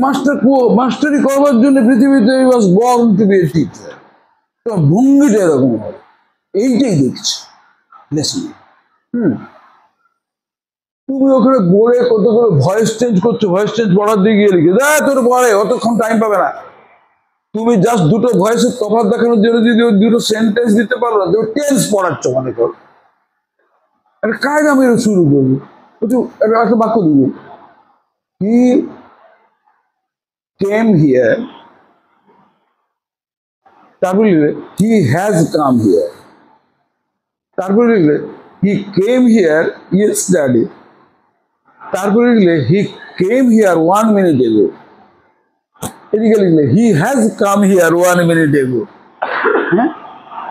মাস্টারি করবার জন্য পৃথিবীতে was born to be a teacher। তো ভঙ্গিটা এরকম হয়, এইটাই দেখছি। তুমি ওখানে বলে কত করে ভয়েস চেঞ্জ করছো, ভয়েস চেঞ্জ পড়ার দিকে গিয়ে লিখে তোর পরে অতক্ষণ টাইম পাবে না। তুমি জাস্ট দুটো ভয়েসের তফাৎ দেখানোর জন্য যদি দুটো সেন্টেন্স দিতে পারো না, তুমি টেন্স পড়াচ্ছ মনে করো। একটা কায়দা আমি শুরু করবো, একটা বাক্য দিব, হি কেম হিয়ার, তারপর লিখলে হি হ্যাজ কাম হিয়ার, তারপর লিখলে হি কেম হিয়ার ইয়েস্টারডে, তারপরে লিখলে he came here 1 minute ago, এদিকে লিখলে he has come here 1 minute ago, হ্যাঁ,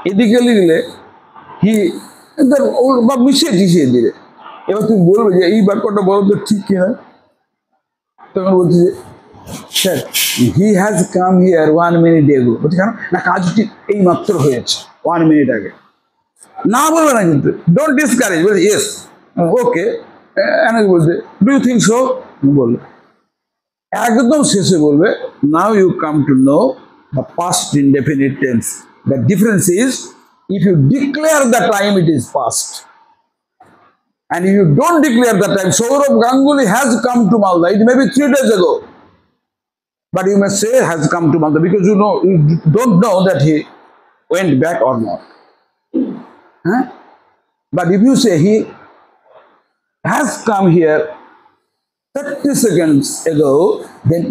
এদিকে লিখলে হি, বা মিশিয়ে টিশিয়ে দিলে। এবার তুমি বলবে যে এই বাক্যটা বলো তো ঠিক কিনা, তখন বলছি যে sir he has come here 1 minute ago, বলছি কেন না কাজটি এই মাত্র হয়েছে 1 minute আগে। না বলবে না কিন্তু, ডোন্ট ডিসকারেজ, বলছে ইয়েস ওকে, বলছে ডু ইউ থিঙ্ক সো, বলবে। একদম শেষে বলবে now you come to know the past indefinite tense, the difference is if you declare the time it is past, and if you don't declare the time, Saurav Ganguly has come to Malda, it may be 3 days ago, but you may say has come to Malda because you don't know that he went back or not. Huh? But if you say he has come here 30 seconds ago, then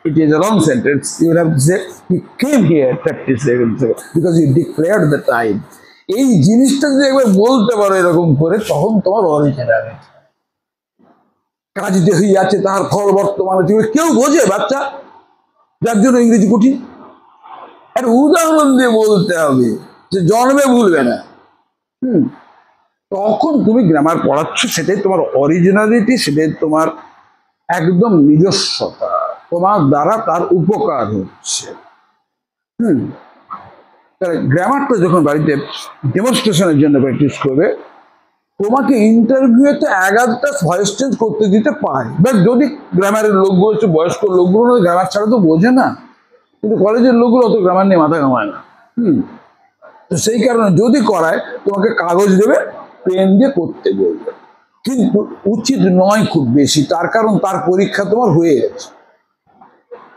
it is a wrong sentence. You will have to say he came here 30 seconds ago because you declared the time. এই জিনিসটা যদি একবার বলতে পারো এরকম করে, তখন তোমার অরিজিনাল কাজ যে হয়ে আছে তার ফল বর্তমানে কেউ বোঝে বাচ্চা, যার জন্য ইংরেজি কঠিন। একটা উদাহরণ দিয়ে বলতে হবে, যে জন্মে ভুলবে না। তখন তুমি গ্রামার পড়াচ্ছ, সেটাই তোমার অরিজিনালিটি, সেটাই তোমার একদম নিজস্বতা, তোমার দ্বারা তার উপকার হচ্ছে। গ্রামারটা যখন বাড়িতে ডেমনস্ট্রেশনের জন্য প্র্যাকটিস করবে, তোমাকে ইন্টারভিউতে 11টা ভয়েস চেঞ্জ করতে দিতে পারে। বাট যদি গ্রামারের লোকগুলো হচ্ছে বয়স্ক লোকগুলো, গ্রামার ছাড়া তো বোঝে না, কিন্তু কলেজের লোকগুলো অত গ্রামার নিয়ে মাথা ঘামায় না। তো সেই কারণে যদি করায়, তোমাকে কাগজ দেবে, পেন দিয়ে করতে বলবে, কিন্তু উচিত নয় খুব বেশি, তার কারণ তার পরীক্ষা তোমার হয়ে গেছে।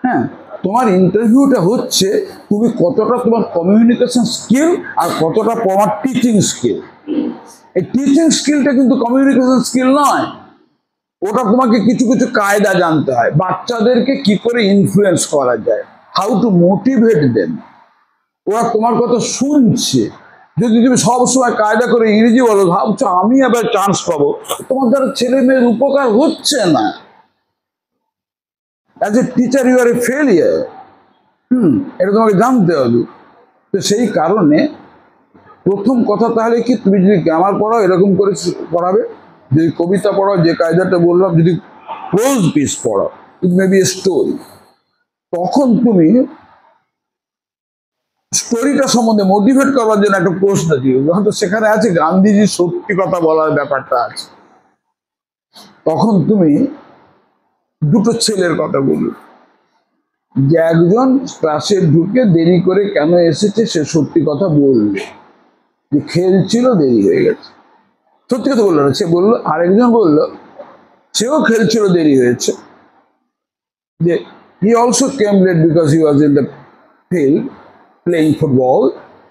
হ্যাঁ, তোমার ইন্টারভিউটা হচ্ছে তুমি কতটা তোমার কমিউনিকেশন স্কিল আর কতটা তোমার টিচিং স্কিল। এই টিচিং স্কিলটা কিন্তু কমিউনিকেশন স্কিল নয়, ওটা তোমাকে কিছু কিছু কায়দা জানতে হয়, বাচ্চাদেরকে কি করে ইনফ্লুয়েন্স করা যায়, হাউ টু মোটিভেট দেম, ওরা তোমার কথা শুনছে। যদি তুমি সবসময় কায়দা করে ইংরেজি বলো, ভাবছো আমি আবার চান্স পাবো, তোমার দ্বারা ছেলে মেয়ের উপকার হচ্ছে না। As a teacher you are a failure. এটা তোমাকে জানতে হবে। তো সেই কারণে প্রথম কথা তাহলে কি, তুমি যদি গ্রামার পড়াও এরকম করে পড়াবে, যদি কবিতা পড়াও যে কায়দাটা বললাম, যদি প্রোজ পিস পড়াও, ইট মে বি এ স্টোরি, তখন তুমি স্টোরিটা সম্বন্ধে মোটিভেট করার জন্য একটা প্রশ্ন দিও, হয়তো সেখানে আছে গান্ধীজির সত্যি কথা বলার ব্যাপারটা আছে, তখন তুমি দুটো ছেলের কথা বলবে, যে একজন ক্লাসে ঢুকে দেরি করে কেন এসেছে সে সত্যি কথা বলবে, যে খেলছিল দেরি হয়ে গেছে, সত্যি কথা বললো না, সে বললো। আরেকজন বললো সেও খেলছিল দেরি হয়েছে, যে he also came late because he was in the field playing football,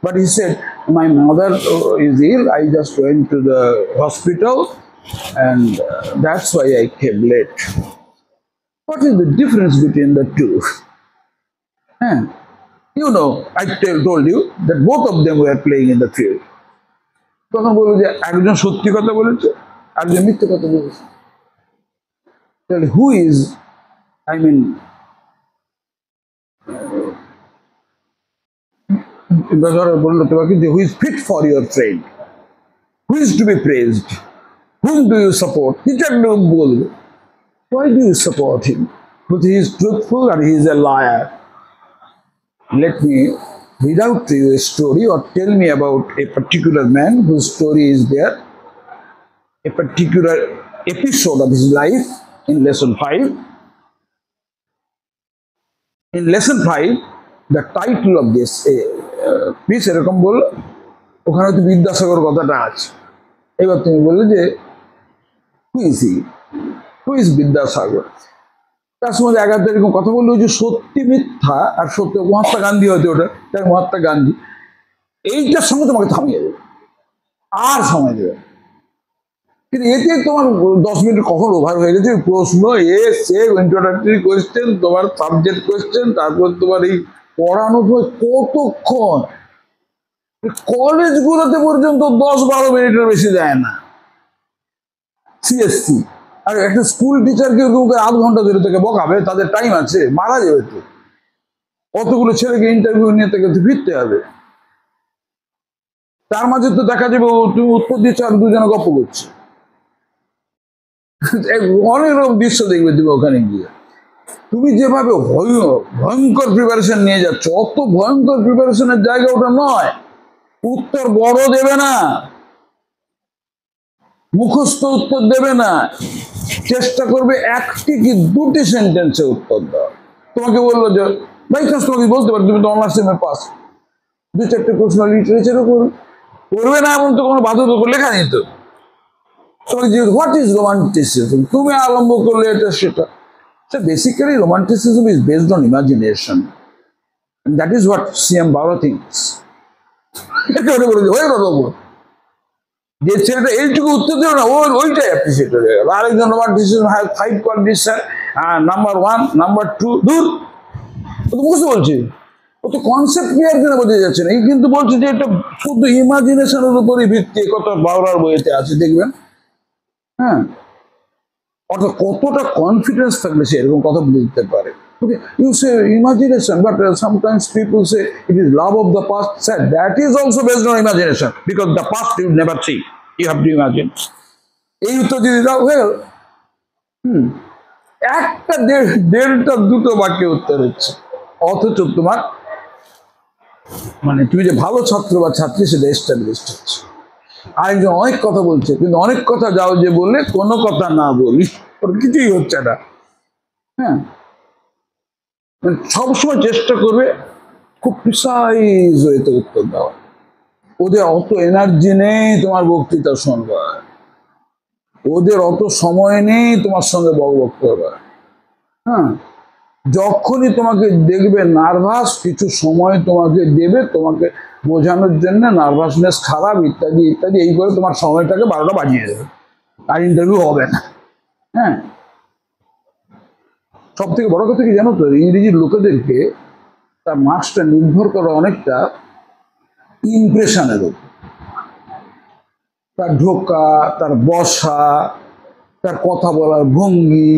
but he said my mother is ill, I just went to the hospital and that's why I came late. What is the difference between the two? You know, told you that both of them were playing in the field. তখন বলবো যে একজন সত্যি কথা বলেছে, একজন মিথ্যে কথা বলেছে। তাহলে who is, I mean, বললো তোমাকে যে who is fit for your friend, who is to be praised, whom do you support? কিছু একটা বলবে, why do you support him? Because he is truthful and he is a liar. Let me read out to you a story or tell me about a particular man whose story is there, a particular episode of his life in lesson 5. In lesson 5, the title of this, please এরকম বল, ওখানে তো বিদ্যাসাগর কথাটা আছে। এবার তুমি বললে যে who is he? Who is Vidyasagar? তার সময় এগারো এরকম কথা বললো যে সত্যি মিথ্যা আর সত্য, মহাত্মা গান্ধী হয়তো ওটা, তাই মহাত্মা গান্ধী, এইটার সঙ্গে তোমাকে থামিয়ে দেবে আর সময় দেবে। কিন্তু এতে তোমার 10 মিনিট কখন ওভার হয়ে গেছে, প্রশ্ন সে ইন্ট্রোডাক্টরি কোয়েশ্চেন, তোমার সাবজেক্ট কোয়েশ্চেন, তারপর তোমার এই পড়ানো কতক্ষণ, কলেজগুলোতে পর্যন্ত 10-12 মিনিটের বেশি দেয় না সিএসসি। আর একটা স্কুল টিচারকে আধ ঘন্টা ধরে থেকে বকাবে, তাদের টাইম আছে, মারা যাবে তো। অতগুলো ছেলেকে ইন্টারভিউ নিয়ে থেকে ফিরতে হবে, তার মাঝে তো দেখা যাবে তুমি উত্তর দিচ্ছ আর দুজনে গল্প করছে। অনেক রকম দৃশ্য দেখবে তুমি ওখানে গিয়ে। তুমি যেভাবে ভয়ঙ্কর প্রিপারেশন নিয়ে যাচ্ছ, অত ভয়ঙ্কর প্রিপারেশনের জায়গা ওটা নয়। উত্তর বড় দেবে না, মুখস্থ উত্তর দেবে না, চেষ্টা করবে একটি কি দুটি সেন্টেন্সে উত্তর দাও। তোমাকে বললো যে বাই চান্স তোমাকে বলতে পারো তুমি তো অনার্স এম এ পাস, 2-4টে প্রশ্ন লিটারেচারও করবে না, এমন তো কোনো বাধ্যতা লেখা নেই তো। তোমাকে যে হোয়াট ইজ রোমান্টিসিজম, তুমি আরম্ভ করলে এটা সেটা। So basically romanticism is based on imagination, and that is what C.M. Bauer thinks. যে ছেলেটা এইটুকু উত্তর দিল না, ওইটাই অ্যাপ্রিসিয়েট হয়ে গেল। আরেকজন romanticism has 5 qualities sir, number 1, number 2, দূর ও তো বুঝতে বলছি, ও তো কনসেপ্ট ক্লিয়ার কিনা বোঝা যাচ্ছে না। এই কিন্তু বলছে যে এটা শুধু ইমাজিনেশনের উপরই ভিত্তি, কথা বাউরার বইতে আছে দেখবেন। হ্যাঁ, অর্থাৎ কতটা কনফিডেন্স থাকলে সে এরকম কথা বলতে পারে। You say imagination, but sometimes people say it is love of the past. Sir, that is also based on imagination, because the past you never see, you have to imagine. এই উত্তর দিয়ে দাও হয়ে গেল। একটা দেড়টা দুটো বাক্যে উত্তর হচ্ছে, অথচ তোমার মানে তুমি যে ভালো ছাত্র বা ছাত্রী সেটা এস্টাবলিশড হচ্ছে। আরেকজন অনেক কথা বলছে, কিন্তু অনেক কথা যাও যে বললে কোনো কথা না বলি, ওর কিছুই হচ্ছে না। হ্যাঁ, সবসময় চেষ্টা করবে খুব প্রিসাইজ ওয়েতে উত্তর দেওয়া। ওদের অত এনার্জি নেই তোমার বক্তৃতা শুনবার, ওদের অত সময় নেই তোমার সঙ্গে বকবক করবার। হ্যাঁ, যখনই তোমাকে দেখবে নার্ভাস, কিছু সময় তোমাকে দেবে তোমাকে বোঝানোর জন্য, নার্ভাসনেস খারাপ ইত্যাদি ইত্যাদি, এই করে তোমার সময়টাকে 12টা বাজিয়ে দেবে, আর ইন্টারভিউ হবে না। হ্যাঁ, সব থেকে বড় কথা কি জানো তো, ইংরেজির লোকেদেরকে তার মার্কসটা নির্ভর করে অনেকটা ইমপ্রেশনের উপর। তার ঢোকা, তার বসা, তার কথা বলার ভঙ্গি,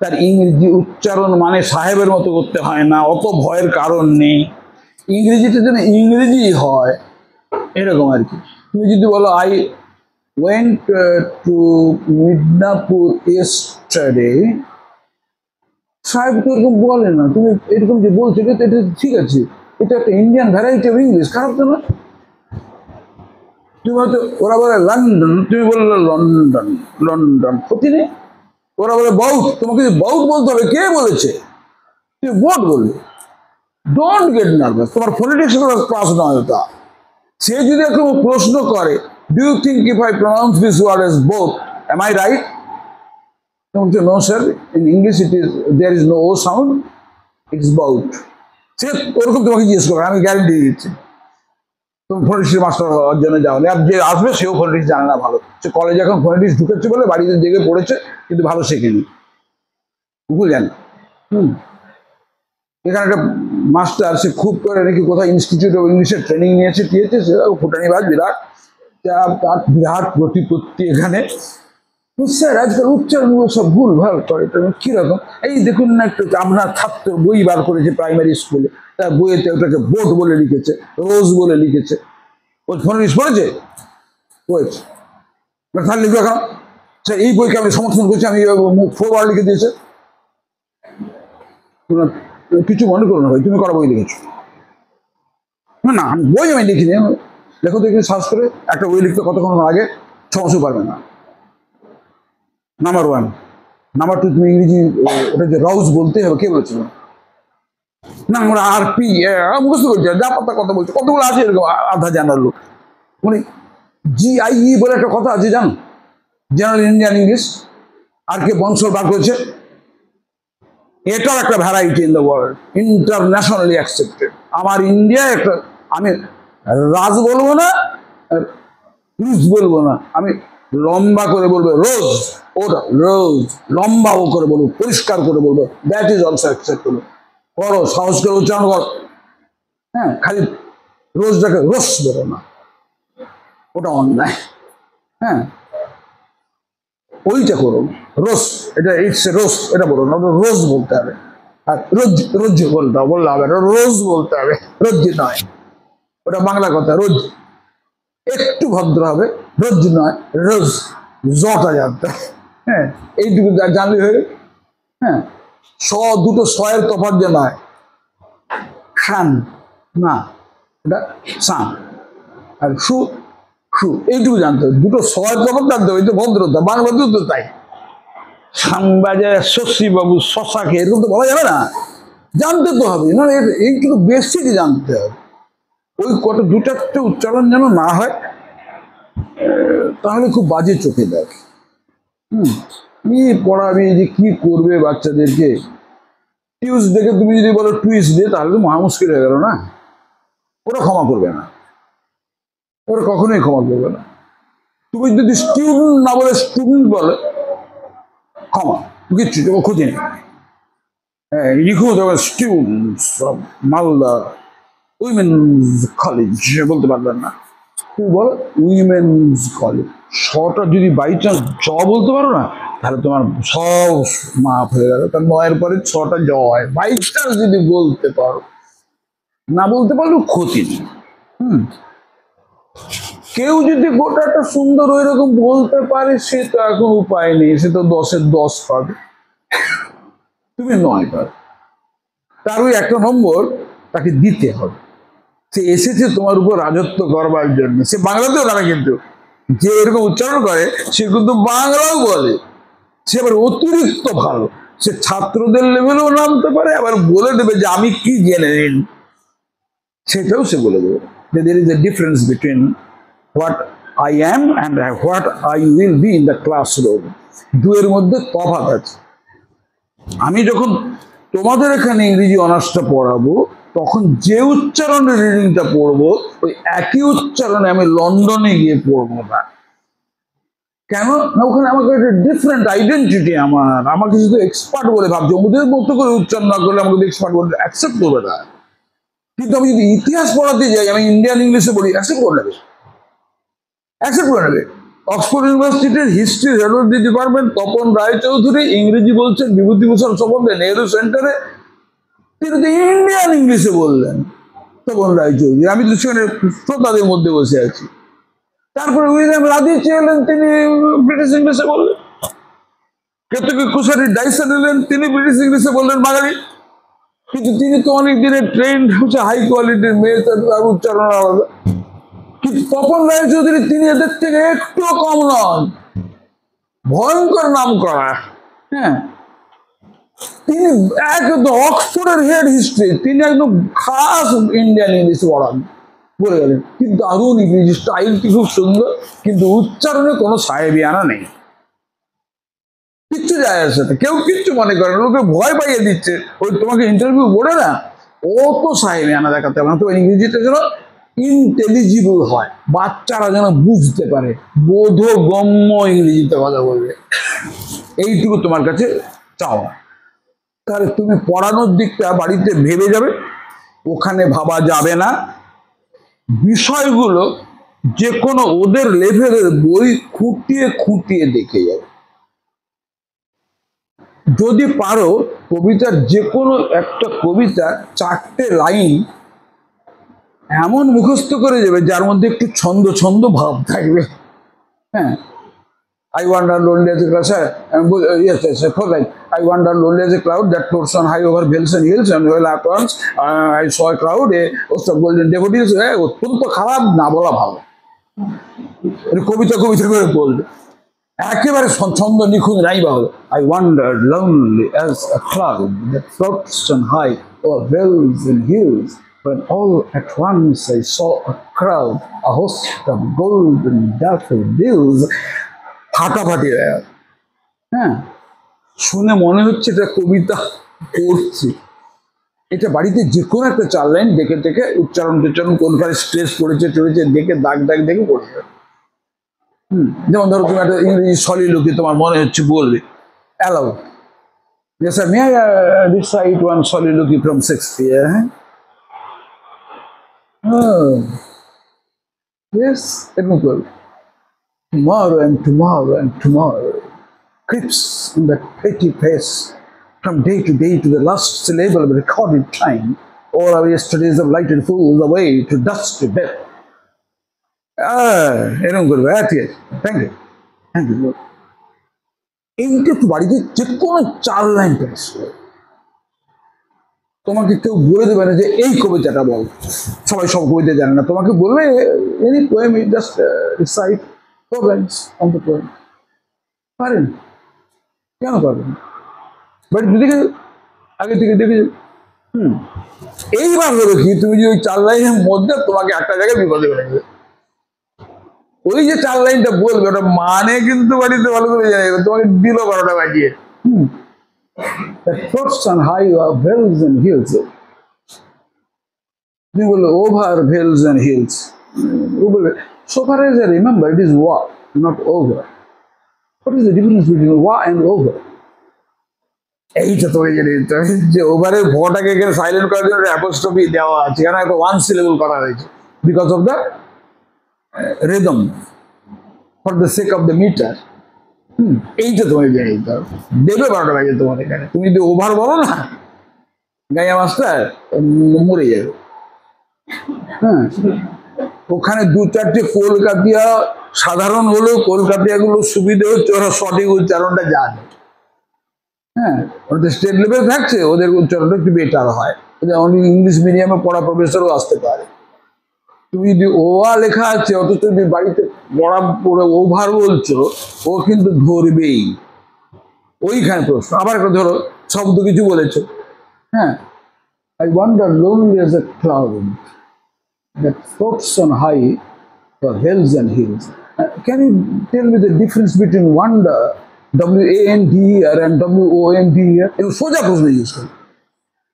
তার ইংরেজি উচ্চারণ মানে সাহেবের মতো করতে হয় না, অত ভয়ের কারণ নেই, ইংরেজিটা যেন ইংরেজি হয় এরকম আর কি। তুমি যদি বলো I went to Midnapore yesterday, সাহেব তো এরকম বলে না, তুমি এরকম যে বলছো এটা ঠিক আছে, এটা একটা ইন্ডিয়ান ভ্যারাইটি অফ ইংলিশ, খারাপ তো না। তুমি হয়তো ওরা বলে লন্ডন, তুমি বললে লন্ডন, লন্ডন ক্ষতি নেই। ওরা বলে বাউট, তোমাকে বাউট বলতে হবে, কে বলেছে? তুমি বোট বলবে। ডোন্ট গেট নার্ভাস, তোমার ফোনেটিক্স ক্লাস নয় ওটা। সে যদি এখন প্রশ্ন করে do you think if I pronounce this word as both, am I right? No sir, in English it is, there is no O sound, it is bout. সে ওরকম তোমাকে জিজ্ঞেস করবে, আমি গ্যারেন্টি দিচ্ছি। তুমি ফোনেটিক্স মাস্টার হওয়ার জন্য যাও না, যে আসবে সেও ফোনেটিক্স জানে না ভালো, সে কলেজে এখন ফোনেটিক্স ঢুকেছে বলে বাড়িতে জেগে পড়েছে, কিন্তু ভালো শেখেনি, ভুল জানে। এখানে একটা মাস্টার, সে খুব করে নাকি কোথায় ইনস্টিটিউট অফ ইংলিশের ট্রেনিং নিয়েছে টিয়েছে, সে ফুটানিবাজ বিরাট, তার বিরাট প্রতিপত্তি এখানে। স্যার আজকাল উচ্চারণগুলো সব ভুল ভাল করে, কিরকম? এই দেখুন না একটু, আপনার ছাত্র বই বার করেছে প্রাইমারি স্কুলে, তার বইয়েতে ওটাকে বোট বলে লিখেছে, রোজ বলে লিখেছে। ওই ফোনিক্স পড়েছে? পড়েছে। তাহলে লিখবে এখন স্যার এই বইকে আমি সমর্থন করছি, আমি ফোরবার লিখে দিয়েছে। কিছু মনে করো না ভাই, তুমি করা বই লিখেছো? না না, বই আমি লিখিনি। লেখো তো একটু সার্চ করে, একটা বই লিখতে কতক্ষণ আগে 6 মাসও পারবে না। নাম্বার 1। নাম্বার 2, তুমি ইংরেজি ওটা যে রাউজ বলতে হবে, কে বলেছিল? না, আমরা আরপি মুখস্থ করছি, যা পাতা কথা বলছে, কতগুলো আছে এরকম আধা জানার লোক। মানে GIE বলে একটা কথা আছে, জানো? General Indian English. আর কে বংশল বার করেছে? এটাও একটা variety in the world, internationally accepted. আমার ইন্ডিয়ায় একটা, আমি রাজ বলবো না, রুজ বলবো না, আমি লম্বা করে বলবো রোজ, ওটা রোজ, লম্বাও করে বলবো, পরিষ্কার করে বলবো, দ্যাট ইজ অলসো অ্যাকসেপ্টেবল। করো, সাহস করে উচ্চারণ করো। হ্যাঁ, খালি রোজটাকে রোজ বলো না, ওটা অন্যায়। হ্যাঁ, ওইটা করো, রোজ, এটা ইটস রোজ, এটা বলো না, রোজ বলতে হবে। আর রোজ, রোজ বললে হবে, রোজ বলতে হবে, রোজ নয়। ওটা বাংলা কথা, রোজ। একটু ভদ্র হবে, রোজ নয়, রোজ, জটা জানতে। হ্যাঁ, এইটুকু জানলে হয়ে। হ্যাঁ, দুটো এর তফাৎ যে নয়, খান না, এটা সান। আর সু, এইটুকু জানতে হবে, দুটো এর তফাৎ জানতে হবে, এই তো ভদ্রতা। বাংলাতেও তো তাই, সানবাজে শশী বাবু শশাকে, এরকম তো বলা যাবে না, জানতে তো হবে না, এইটুকু বেশি জানতে হবে। ওই কত দু চারটে উচ্চারণ যেন না হয়, তাহলে খুব বাজে চোখে দেখে। কি পড়াবে, যে কি করবে বাচ্চাদেরকে? টিউসডেকে তুমি যদি বলো টুইসডে, তাহলে তো মহা মুশকিল হয়ে গেল না। ওরা ক্ষমা করবে না, ওরা কখনোই ক্ষমা করবে না। তুমি যদি স্টুডেন্ট না বলে স্টুডেন্ট বলে, ক্ষমা কিচ্ছু খুঁজে নেই। হ্যাঁ, লিখো তবে students of Malda women's college, বলতে পারবেন না। তুমি বলো উইমেন্স কলেজ, শটা যদি বাই চান্স জ বলতে পারো না, তাহলে তোমার সব মাফ হয়ে গেল। তার 9-এর পরে 6টা জ হয়, বাই চান্স যদি বলতে পারো। না বলতে পারলেও ক্ষতি নেই। কেউ যদি গোটাটা সুন্দর ওই রকম বলতে পারে, সে তো এখন উপায় নেই, সে তো 10-এর 10 পাবে, তুমি 9 পাবে। তার ওই একটা নম্বর তাকে দিতে হবে। সে এসেছে তোমার উপর রাজত্ব করবার জন্য। সে বাংলাতেও জানে, কিন্তু যে এরকম উচ্চারণ করে সে কিন্তু বাংলাও বলে, সে আবার অতিরিক্ত ভালো। সে ছাত্রদের লেভেলেও নামতে পারে, আবার বলে দেবে যে আমি কি জেনে নিন, সেটাও সে বলে দেবে। There is a difference between what I am and what I will be in the classroom. দুয়ের মধ্যে তফাৎ আছে। আমি যখন তোমাদের এখানে ইংরেজি অনার্সটা পড়াবো, তখন যে উচ্চারণে রিডিংটা পড়বো, ওই একই উচ্চারণে আমি লন্ডনে গিয়ে পড়বো না। কেন না? ওখানে আমাকে একটা ডিফারেন্ট আইডেন্টিটি, আমাকে শুধু এক্সপার্ট বলে ভাবছে, ওদের মতো করে উচ্চারণ না করলে আমাকে এক্সপার্ট বলে অ্যাকসেপ্ট করবে না। কিন্তু আমি যদি ইতিহাস পড়াতে যাই, আমি ইন্ডিয়ান ইংলিশে বলি, অ্যাকসেপ্ট করে নেবে, অ্যাকসেপ্ট করে নেবে। অক্সফোর্ড ইউনিভার্সিটির হিস্ট্রি হেডোলজি ডিপার্টমেন্ট তপন রায়চৌধুরী ইংরেজি বলছেন বিভূতিভূষণ সম্বন্ধে নেহেরু সেন্টারে, তিনি তো ইন্ডিয়ান ইংলিশে বললেন, তপন রায়চৌধুরী। আমি তো সেখানে শ্রোতাদের মধ্যে বসে আছি। তারপরে উইলিয়াম রাদিচে এলেন, তিনি ব্রিটিশ ইংলিশে বললেন। কেতকী কুশারি ডাইসন এলেন, তিনি ব্রিটিশ ইংলিশে বললেন বাঙালি। কিন্তু তিনি তো অনেক দিনের ট্রেন্ড হচ্ছে হাই কোয়ালিটির মেয়ে, তার উচ্চারণ আলাদা। কিন্তু তপন রায়চৌধুরী তিনি এদের থেকে একটু কম নন, ভয়ঙ্কর নাম করা। হ্যাঁ, তিনি একদম অক্সফোর্ডের হেড হিস্ট্রি, তিনি একদম খাস ইন্ডিয়ান ইংলিশ পড়ান, বলে গেলেন। কিন্তু দারুণ ইংরেজি, স্টাইলটি খুব সুন্দর, কিন্তু উচ্চারণে কোনো সাহেবিয়ানা নেই, কিচ্ছু যায় আসে না, কেউ কিচ্ছু মনে করে না, ওকে ভয় পাইয়ে দিচ্ছে। ওই তোমাকে ইন্টারভিউ বলে না, ও তো সাহেবিয়ানা দেখাতে হবে না, তো ইংরেজিতে যেন ইন্টেলিজিবল হয়, বাচ্চারা যেন বুঝতে পারে, বোধগম্য ইংরেজিতে কথা বলবে, এইটুকু তোমার কাছে চাওয়া। তাহলে তুমি পড়ানোর দিকটা বাড়িতে ভেবে যাবে, ওখানে ভাবা যাবে না। বিষয়গুলো যে কোনো ওদের লেভেলের বই খুঁটিয়ে খুঁটিয়ে দেখে যাবে। যদি পারো কবিতার যে কোনো একটা কবিতা 4টে লাইন এমন মুখস্থ করে যাবে যার মধ্যে একটু ছন্দ ছন্দ ভাব থাকবে। হ্যাঁ, I wander lonely as a cloud. Yes, for right. I wander lonely as a cloud that floats on high over vales and hills, and well at once I saw a crowd, a host of golden devotees. অত্যন্ত খারাপ না বলা ভালো, কবিতা কবিতা করে বলবে, একেবারে ছন্দ নিখুঁত নাই বা হলো। I wandered lonely as a cloud that floats on high over vales and hills, when all at once I saw a crowd, a host of golden daffodils. ফাটাফাটি হয়ে গেল। হ্যাঁ, শুনে মনে হচ্ছে এটা কবিতা পড়ছি। এটা বাড়িতে যে কোনো একটা 4 লাইন দেখে দেখে উচ্চারণ টুচ্চারণ কোনখানে স্ট্রেস পড়েছে চড়েছে দেখে দাগ দাগ দেখে পড়বে। যেমন ধরো তুমি একটা ইংরেজি সলিলোকি তোমার মনে হচ্ছে বলবে, allow, yes sir, may I recite one soliloquy from Shakespeare? Oh, yes, এরকম করবে। Tomorrow and tomorrow and tomorrow creeps in that pretty face, from day to the last syllable of recorded time. All our yesterdays of lighted fools away to dust to death. এরকম করবে। ঠিক আছে, thank you thank you. এইটা একটু বাড়িতে যে কোনো 4 line পেশ। তোমাকে কেউ বলে দেবে না যে এই কবিতাটা বল, সবাই সব কবিতা জানে না, তোমাকে বলবে any poem just recite 4 lines on the poem. পারেন, কেন পারবেন? বাট যদি আগে থেকে দেখে এইবার হলো কি, তুমি যে ওই 4 লাইনের মধ্যে তোমাকে একটা জায়গায় বিপদে ফেলবে। ওই যে 4 লাইনটা বলবে ওটা মানে কিন্তু বাড়িতে ভালো করে জানে, তোমাকে দিল 12টা বাজিয়ে। That floats on high over vales and hills. তুমি বললো over vales and hills. ও বলবে so far as I remember it is wa, not over. What is the difference between wa and over? এইটা তো যে ওভারের ভটাকে এখানে সাইলেন্ট করার জন্য অ্যাপোস্ট্রফি দেওয়া আছে, কারণ একটা 1 syllable করা হয়েছে because of the rhythm, for the sake of the metre. এইটা তোমাকে জেনে দিতে হবে। দেবে 12টা বাজে তোমার এখানে, তুমি যদি ওভার বলো না গাইয়া মাস্টার মরে যাবে। হ্যাঁ, ওখানে 2-4টে কলকাতিয়া সাধারণ হলো, কলকাতিয়া গুলো সুবিধে হচ্ছে ওরা সঠিক উচ্চারণটা জানে। হ্যাঁ, ওদের স্টেট লেভেল থাকছে, ওদের উচ্চারণটা একটু বেটার হয়। অনেক ইংলিশ মিডিয়ামে পড়া প্রফেসরও আসতে পারে। তুমি যদি ওয়া লেখা আছে অথচ তুমি বাড়িতে পড়া পড়ে ওভার বলছো, ও কিন্তু ধরবেই। ওইখানে প্রশ্ন। আবার একটা ধরো শব্দ কিছু বলেছো, হ্যাঁ, I wander lonely as a cloud that floats on high for hills and hills. Can you tell me the difference between wander, W-A-N-D-E-R, and W-O-N-D-E-R? এগুলো সোজা প্রশ্ন ইউজ করি।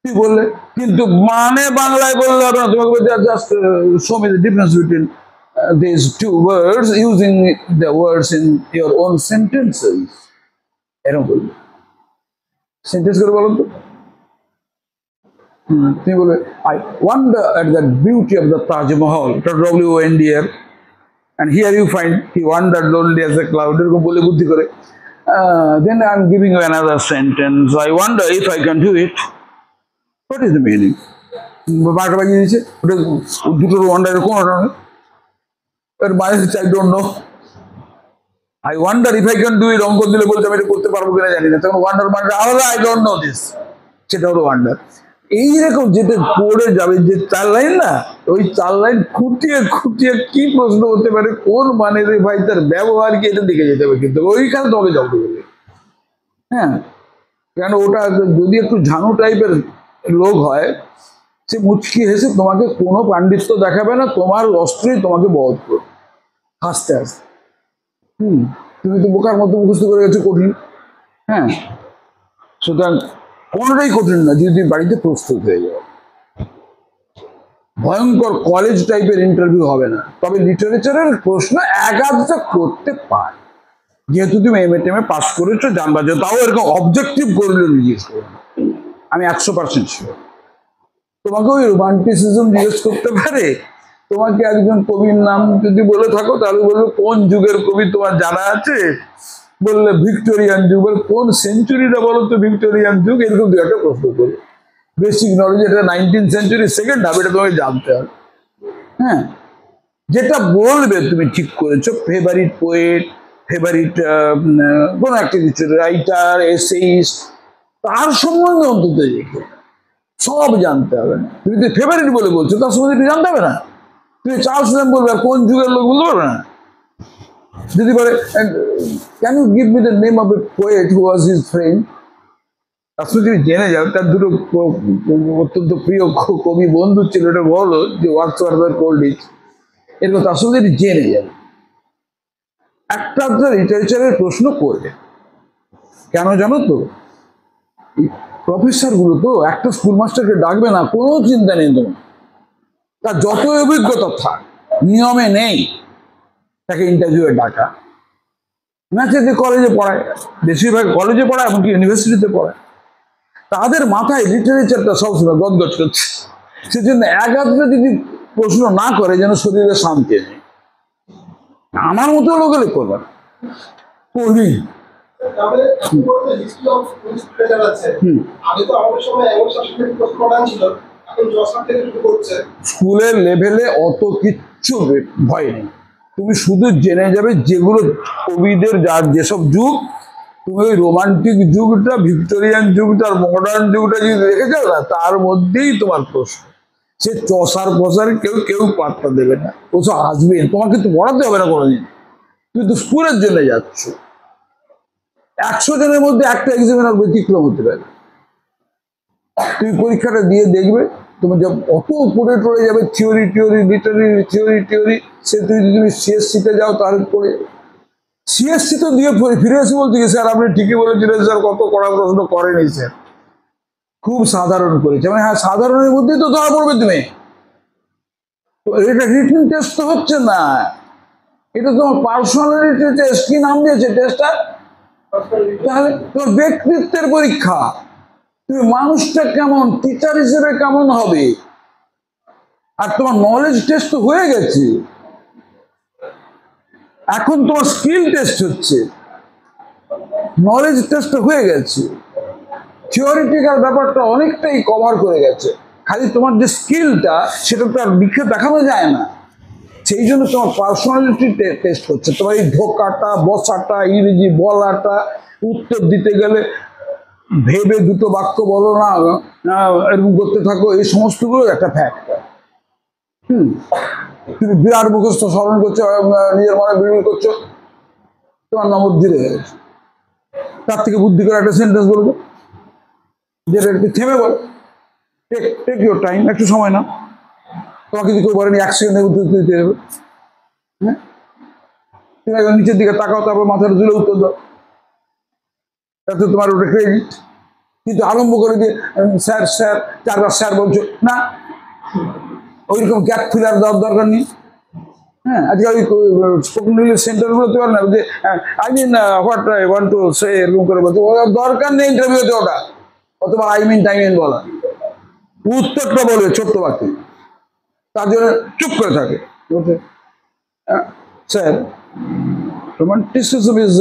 কি বললে কিন্তু মানে বাংলায় বললে হবে না, তোমাকে just show me the difference between these 2 words using the words in your own sentences. এরকম বলবে, সেন্টেন্স করে বলো তো। তুমি বলবে I wonder at the beauty of the Taj Mahal, W-O-N-D-R, and here you find he wandered lonely as a cloud, এরকম বলে বুদ্ধি করে। Then I'm giving you another sentence, I wonder if I can do it. What is the meaning? 12টা বাজিয়ে দিয়েছে, ওটা দুটোর ওয়ান্ডারের কোনটা এর মানে হচ্ছে I don't know. I wonder if I can do it, অঙ্ক দিলে বলতে আমি এটা করতে পারবো কিনা জানি না, তখন ওয়ান্ডার মানে আলাদা, I don't know this, সেটা হলো ওয়ান্ডার। এইরকম যেটা পড়ে যাবে যে 4 লাইন না, ওই 4 লাইন খুঁটিয়ে খুঁটিয়ে কি প্রশ্ন হতে পারে, কোন মানে রে ভাই, তার ব্যবহার কি, এটা দেখে যেতে হবে। কিন্তু ওইখানে তোমাকে জব্দ করবে। হ্যাঁ, কেন ওটা যদি একটু ঝানু টাইপের লোক হয়, সে মুচকি হেসে তোমাকে কোনো পাণ্ডিত্য দেখাবে না, তোমার অস্ত্রই তোমাকে বধ করবে হাসতে হাসতে। তুমি তো বোকার মতো মুখস্থ করে গেছো কঠিন। হ্যাঁ, সুতরাং কোনোটাই কঠিন না যদি বাড়িতে প্রস্তুত হয়ে যাও। ভয়ঙ্কর কলেজ টাইপের ইন্টারভিউ হবে না, তবে লিটারেচারের প্রশ্ন একাধটা করতে পারে, যেহেতু তুমি এমএ টেমে পাস করেছো জানবা, যে তাও এরকম অবজেক্টিভ করলে জিজ্ঞেস করবে। আমি 100% শিওর। তোমাকে ওই রোমান্টিসিজম জিজ্ঞেস করতে পারে, তোমাকে একজন কবির নাম যদি বলে থাকো তাহলে বলবে কোন যুগের কবি তোমার জানা আছে, বললে ভিক্টোরিয়ান যুগ, বলে কোন সেঞ্চুরিটা বলো তো ভিক্টোরিয়ান যুগ, এরকম দু একটা প্রশ্ন করবে। বেসিক নলেজ, এটা 19th সেঞ্চুরি সেকেন্ড হাফ, এটা তোমাকে জানতে হবে। হ্যাঁ, যেটা বলবে তুমি ঠিক করেছো, ফেভারিট পোয়েট, ফেভারিট কোনো একটা কিছু রাইটার, এসেইস্ট, তার সম্বন্ধে অন্তত লিখে সব জানতে হবে না। তুমি যদি ফেভারিট বলে বলছো তার সম্বন্ধে তুমি জানতে হবে না। তুমি চার্লস ল্যাম্ব বলবে, আর কোন যুগের লোক বলতে পারবে না। যদি বলে can you give me the name of a poet who was his friend, আসলে তুমি জেনে যাও তার দুটো অত্যন্ত প্রিয় কবি বন্ধু ছিল, এটা বলো যে ওয়ার্ডসওয়ার্থ কোল্ড্রিচ, এরকম তার সঙ্গে যদি জেনে যাবে। একটা লিটারেচারের প্রশ্ন করবে কেন জানো তো, প্রফেসর গুলো তো একটা স্কুল মাস্টারকে ডাকবে না, কোনো চিন্তা নেই তোমার, তার যত অভিজ্ঞতা থাক নিয়মে নেই তাকে ইন্টারভিউয়ে ডাকা। ম্যাচে যে কলেজে পড়ায়, বেশিরভাগ কলেজে পড়ায়, এমনকি ইউনিভার্সিটিতে পড়ায়, তাদের মাথায় লিটারেচারটা সবসময় গদগদ করছে। সেজন্য একাত্রে যদি প্রশ্ন না করে যেন শরীরে শান্তি নেই। আমার মতো লোক করবে পড়বি। স্কুলের লেভেলে অত কিচ্ছু ভয় নেই, তুমি শুধু জেনে যাবে যেগুলো কবিদের যার যেসব যুগ, তুমি ওই রোমান্টিক যুগটা, ভিক্টোরিয়ান যুগটা আর মডার্ন যুগটা যদি রেখে যাও না, তার মধ্যেই তোমার প্রশ্ন। সে চসার পসার কেউ কেউ পাত্তা দেবে না, ও সব আসবে, তোমাকে তো পড়াতে হবে না কোনোদিন, তুমি তো স্কুলের জন্য যাচ্ছ। 100 জনের মধ্যে একটা এক্সামিনার ব্যতিক্রম হতে পারে। তুমি পরীক্ষাটা দিয়ে দেখবে, তুমি যা অত পড়ে টড়ে যাবে, থিওরি টিওরি লিটারি থিওরি, সে তুমি সিএসসিতে যাও তারপরে সিএসসি তো দিয়ে ফিরে এসে বলছি কি স্যার আপনি ঠিকই বলেছিলেন স্যার, কত কড়া প্রশ্ন করেনি স্যার, খুব সাধারণ করেছে। মানে হ্যাঁ, সাধারণের মধ্যেই তো ধরা পড়বে তুমি। এটা রিটেন টেস্ট তো হচ্ছে না, এটা তোমার পার্সোনালিটি টেস্ট। কি নাম দিয়েছে টেস্টটা? তাহলে তোমার ব্যক্তিত্বের পরীক্ষা, তুমি মানুষটা কেমন, টিচার হিসেবে কেমন হবে। আর তোমার নলেজ টেস্ট তো হয়ে গেছে, এখন তোমার স্কিল টেস্ট হচ্ছে। নলেজ টেস্ট হয়ে গেছে, থিওরিটিক্যাল ব্যাপারটা অনেকটাই কভার করে গেছে, খালি তোমার যে স্কিলটা সেটা তো আর লিখে দেখানো যায় না। সেই জন্য তোমার পার্সোনালিটি টেস্ট হচ্ছে, তোমার এই ঢোকাটা, বসাটা, ইংরেজি বলাটা, উত্তর দিতে গেলে ভেবে দুটো বাক্য বলো না, এরকম করতে থাকো, এই সমস্তগুলো একটা ফ্যাক্টর। তুমি বিরাট মুখস্থ স্মরণ করছো, নিজের মনে বিড়বিড় করছো, তোমার নম্বর ধীরে গেছে। তার থেকে বুদ্ধি করে একটা সেন্টেন্স বলবো, যেটা একটু থেমে বলো, টেক ইউর টাইম, একটু সময় না, তোমাকে যদি কেউ বলেনি 1 সেকেন্ডে উত্তর দিতে হবে। হ্যাঁ, তুমি একদম নিচের দিকে তাকাও, তারপর মাথাটা তুলে উত্তর দাও, তাতে তোমার ওটা ক্রেডিট। কিন্তু আরম্ভ করে দিয়ে স্যার স্যার 4বার স্যার বলছো না, ওইরকম গ্যাপ ফিলার দেওয়ার দরকার নেই। হ্যাঁ, আজকে ওই স্পোকেন ইংলিশ সেন্টারগুলোতে পারে না যে I mean what I want to say, এরকম করে বলতে দরকার নেই ইন্টারভিউতে ওটা, অথবা আই মিন টাইমিন বলা, উত্তরটা বলবে ছোট্ট বাকি, তার জন্য চুপ করে থাকে। স্যার রোমান্টিসিজম ইজ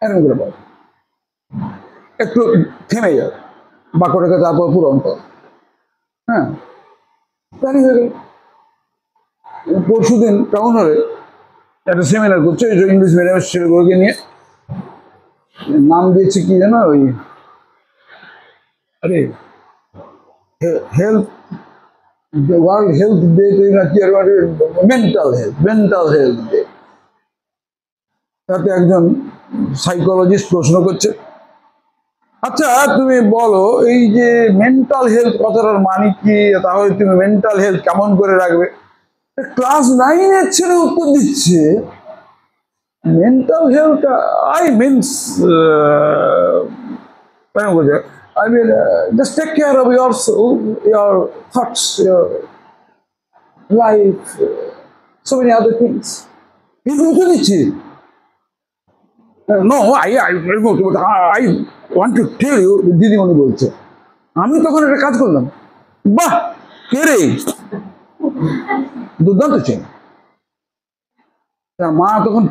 এরকম করে বল, একটু থেমে যাও, বাক্যটাকে তারপর পূরণ কর। হ্যাঁ, তাই হয়ে গেল। পরশুদিন টাউন হলে একটা সেমিনার করছে ইংলিশ মিডিয়ামের ছেলেগুলোকে নিয়ে, নাম দিয়েছে কি জানো, ওই আরে হেলথ, ওয়ার্ল্ড হেলথ ডে নাকি, মেন্টাল হেলথ ডে। তাতে একজন সাইকোলজিস্ট প্রশ্ন করছে, আচ্ছা তুমি বলো এই যে মেন্টাল হেলথ কথাটার মানে কি, তাহলে তুমি মেন্টাল হেলথ কেমন করে রাখবে। ক্লাস 9-এর ছেলে উত্তর দিচ্ছে, mental health I means I mean, just take care of your soul, your thoughts, your life, so many other things. No, I want to tell you, দিদিমণি বলছে, আমি তখন একটা কাজ করলাম, বাহ কে রে, দুর্দান্ত চেনা। মা তখন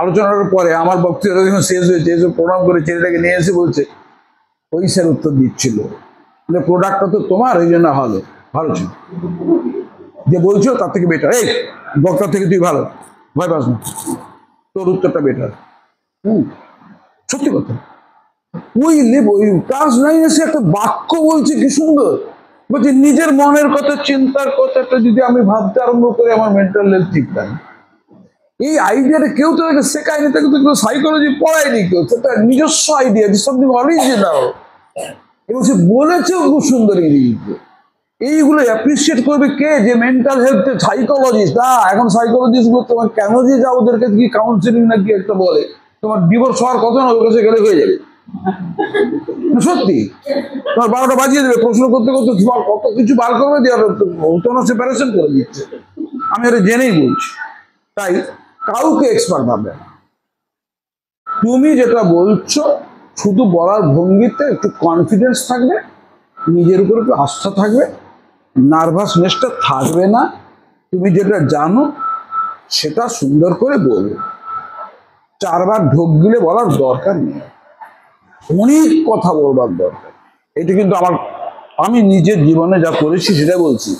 আলোচনার পরে আমার বক্তৃতা যখন শেষ হয়েছে, এসে প্রণাম করে ছেলেটাকে নিয়ে এসে বলছে, ওই স্যার উত্তর দিচ্ছিল যে প্রোডাক্টটা তো তোমার, ওই জন্য ভালো ছিল, যে বলছো তার থেকে বেটার, এই বক্তার থেকে তুই ভালো, ভয় পাস না, তোর উত্তরটা বেটার। সত্যি কথা। ওই ক্লাস 9 এসে একটা বাক্য বলছে, কি সুন্দর বলছে, নিজের মনের কথা, চিন্তার কথাটা যদি আমি ভাবতে আরম্ভ করি, আমার মেন্টাল হেলথ ঠিক থাকে। এই আইডিয়াটা কেউ তো শেখায়নি, তাকে তো কেউ সাইকোলজি পড়ায়নি, কেউ সেটা নিজস্ব আইডিয়া, সামথিং অরিজিনাল, এবং সে বলেছেও খুব সুন্দর ইংরেজিতে। এইগুলো অ্যাপ্রিসিয়েট করবে কে? যে মেন্টাল হেলথ সাইকোলজিস্ট। এখন সাইকোলজিস্ট গুলো তোমার কেন যে যা, ওদেরকে কি কাউন্সিলিং নাকি একটা বলে, তোমার ডিভোর্স হওয়ার কথা না, ওর কাছে গেলে হয়ে যাবে। সত্যি, তোমার 12টা বাজিয়ে দেবে, প্রশ্ন করতে করতে তোমার কত কিছু বার করবে, দিয়ে তোমার সেপারেশন করে দিচ্ছে। আমি এটা জেনেই বলছি। তাই কাউকে এক্সপার্ট ভাববে না। তুমি যেটা বলছো শুধু বলার ভঙ্গিতে একটু কনফিডেন্স থাকবে, নিজের উপর একটু আস্থা থাকবে, নার্ভাসনেসটা থাকবে না। তুমি যেটা জানো সেটা সুন্দর করে বলবে। 4 বার ঢোক গিলে বলার দরকার নেই, অনেক কথা বলবার দরকার। এটা কিন্তু আমি নিজের জীবনে যা করেছি সেটা বলছি।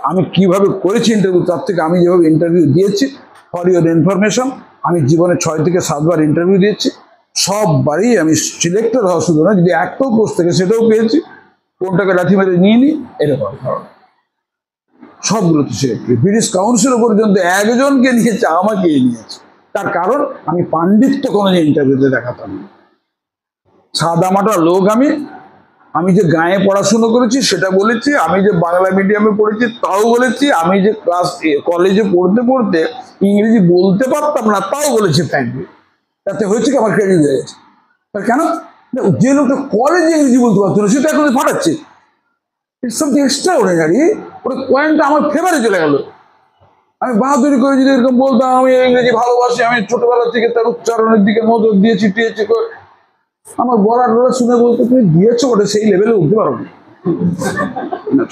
আমি কিভাবে করেছি ইন্টারভিউ, তার থেকে আমি যেভাবে ইন্টারভিউ দিয়েছি, ফর ইউর ইনফরমেশন, আমি জীবনে 6 থেকে 7 বার ইন্টারভিউ দিয়েছি। সববারই আমি সিলেক্টেড হওয়া শুধু না, যদি একটাও পোস্ট থেকে সেটাও পেয়েছি, কোনটাকে লাথি মেরে নিয়ে নিই, এরকম সবগুলোতে সিলেক্টেড। ব্রিটিশ কাউন্সিল পর্যন্ত একজনকে নিয়েছে, আমাকেই নিয়েছে। তার কারণ আমি পাণ্ডিত্য কোনো ইন্টারভিউতে দেখাতাম না। সাদামাটা লোক আমি যে গাঁয়ে পড়াশুনো করেছি সেটা বলেছি, আমি যে বাংলা মিডিয়ামে পড়েছি তাও বলেছি, আমি যে কলেজে পড়তে পড়তে ইংরেজি বলতে পারতাম না তাও বলেছি ফ্র্যাঙ্কলি। তাতে হয়েছে কি, আমার ক্রেডিট হয়ে গেছে। কেন? যে লোকটা কলেজে ইংরেজি বলতে পারতো না, সেটা এখন ফাটাচ্ছে। It's something extraordinary. ওটা পয়েন্টটা আমার ফেভারে চলে গেল। আমি বাহাদুরি করে যদি এরকম বলতাম, আমি ইংরেজি ভালোবাসি, আমি ছোটবেলা থেকে তার উচ্চারণের দিকে নজর দিয়েছি, আমার বলাটা শুনে বলতে, তুমি দিয়েছো ওটা, সেই লেভেলে উঠতে পারো না।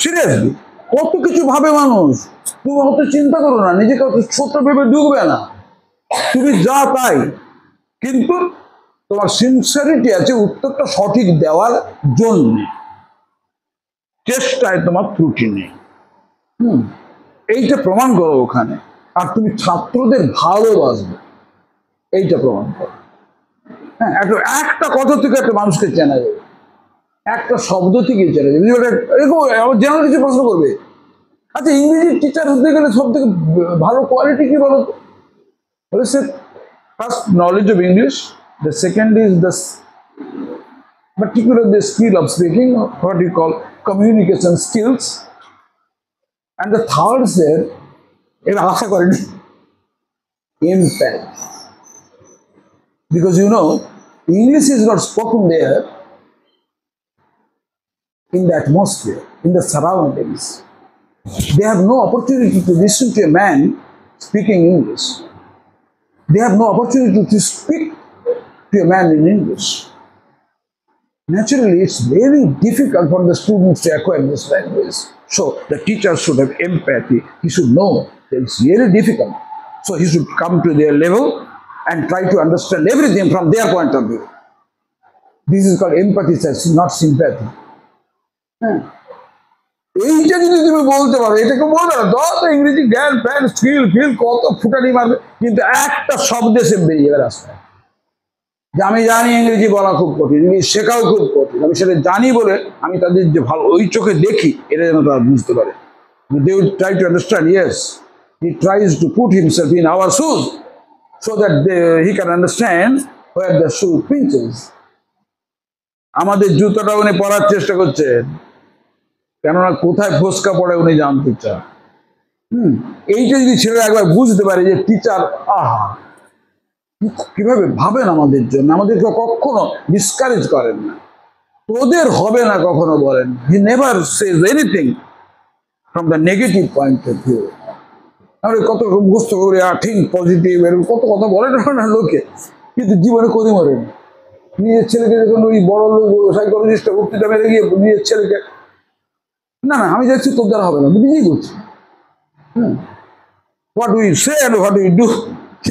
সিরিয়াসলি, কত কিছু ভাবে মানুষ। তুমি অত চিন্তা করো না, নিজেকে অত ছোট ভেবে ডুববে না, তুমি যা তাই। কিন্তু তোমার সিনসিয়ারিটি আছে উত্তরটা সঠিক দেওয়ার জন্য, চেষ্টায় তোমার ত্রুটি নেই। এইটা প্রমাণ করো ওখানে। আর তুমি ছাত্রদের ভালোবাসবে, এইটা প্রমাণ করো। হ্যাঁ, একটা কথা থেকে একটা মানুষকে চেনা যাবে, একটা শব্দ থেকেই চেনা যাবে। এরকম জেনারেল কিছু প্রশ্ন করবে, আচ্ছা ইংরেজি টিচার হতে গেলে সব থেকে ভালো কোয়ালিটি কি বলো তো? First knowledge of English, the second is the particular the skill of speaking, what you call communication skills, and the third is আশা করেনি impact, because you know English is not spoken there in the atmosphere, in the surroundings. They have no opportunity to listen to a man speaking English. They have no opportunity to speak to a man in English. Naturally, it's very difficult for the students to acquire this language. So the teacher should have empathy. He should know that it's really difficult. So he should come to their level and try to understand everything from their point of view. This is called empathy, not sympathy. এইটা যদি তুমি বলতে পারো, এটাকে বলবে না যত ইংরেজি জ্ঞান ফ্যান স্কিল ফিল কত ফুটানি মারবে, কিন্তু একটা শব্দে সে বেরিয়ে যাবে রাস্তায়। যে আমি জানি ইংরেজি বলা খুব কঠিন, ইংরেজি শেখাও খুব কঠিন, আমি সেটা জানি বলে আমি তাদের যে ভালো ওই চোখে দেখি, এটা যেন তারা বুঝতে পারে। They will try to understand, yes, he tries to put himself in our shoes so that he can understand where the shoe pinches. আমাদের জুতোটা উনি পরার চেষ্টা করছেন, কেননা কোথায় ফোসকা পড়ে উনি জানতে চান। এইটা যদি ছেলেরা একবার বুঝতে পারে যে টিচার কিভাবে ভাবেন আমাদের জন্য, আমাদেরকে কখনো ডিসকারেজ করেন না, ওদের হবে না কখনো বলেন। He never Sage anything from the negative point of view. আমরা কত মুখস্থ করি, থিঙ্ক পজিটিভ, এরকম কত কথা বলে না লোকে, কিন্তু জীবনে করি মরেন। নিজের ছেলেকে যখন ওই বড় লোক সাইকোলজিস্টটা বক্তৃতা মেরে গিয়ে নিজের ছেলেকে, না না আমি যাচ্ছি তোর দ্বারা হবে না, আমি নিজেই করছি। What we say and what we do,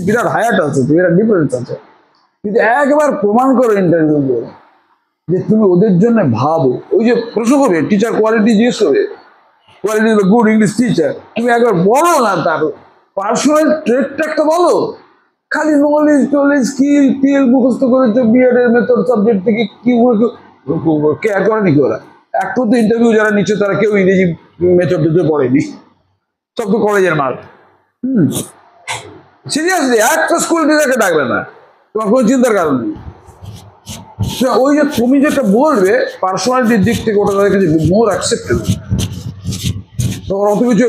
Virat Hyatt আছে, বিরাট ডিফারেন্স আছে। কিন্তু একবার প্রমাণ করো ইন্টারভিউ করে যে তুমি ওদের জন্য ভাবো। ওই যে প্রশ্ন করবে টিচার কোয়ালিটি জিজ্ঞেস করবে, quality is good English teacher, তুমি একবার বলো না তার পার্সোনাল ট্রেটটা একটা বলো। খালি নলেজ টলেজ স্কিল টিল মুখস্থ করেছো বিএড এর মেথড সাবজেক্ট থেকে কি কেয়ার করে নাকি ওরা? একটু তো ইন্টারভিউ যারা নিচ্ছে তারা কেউ ইংরেজি মেথড দিতে পড়েনি, সব তো কলেজের মাল। সিরিয়াসলি একটা স্কুল টিচারকে ডাকবে না, তোমার কোনো চিন্তার কারণ নেই। ওই যে তুমি যেটা বলবে পার্সোনালিটির দিক থেকে ওটা তাদের কাছে মোর অ্যাকসেপ্টেবল। তখন অত কিছু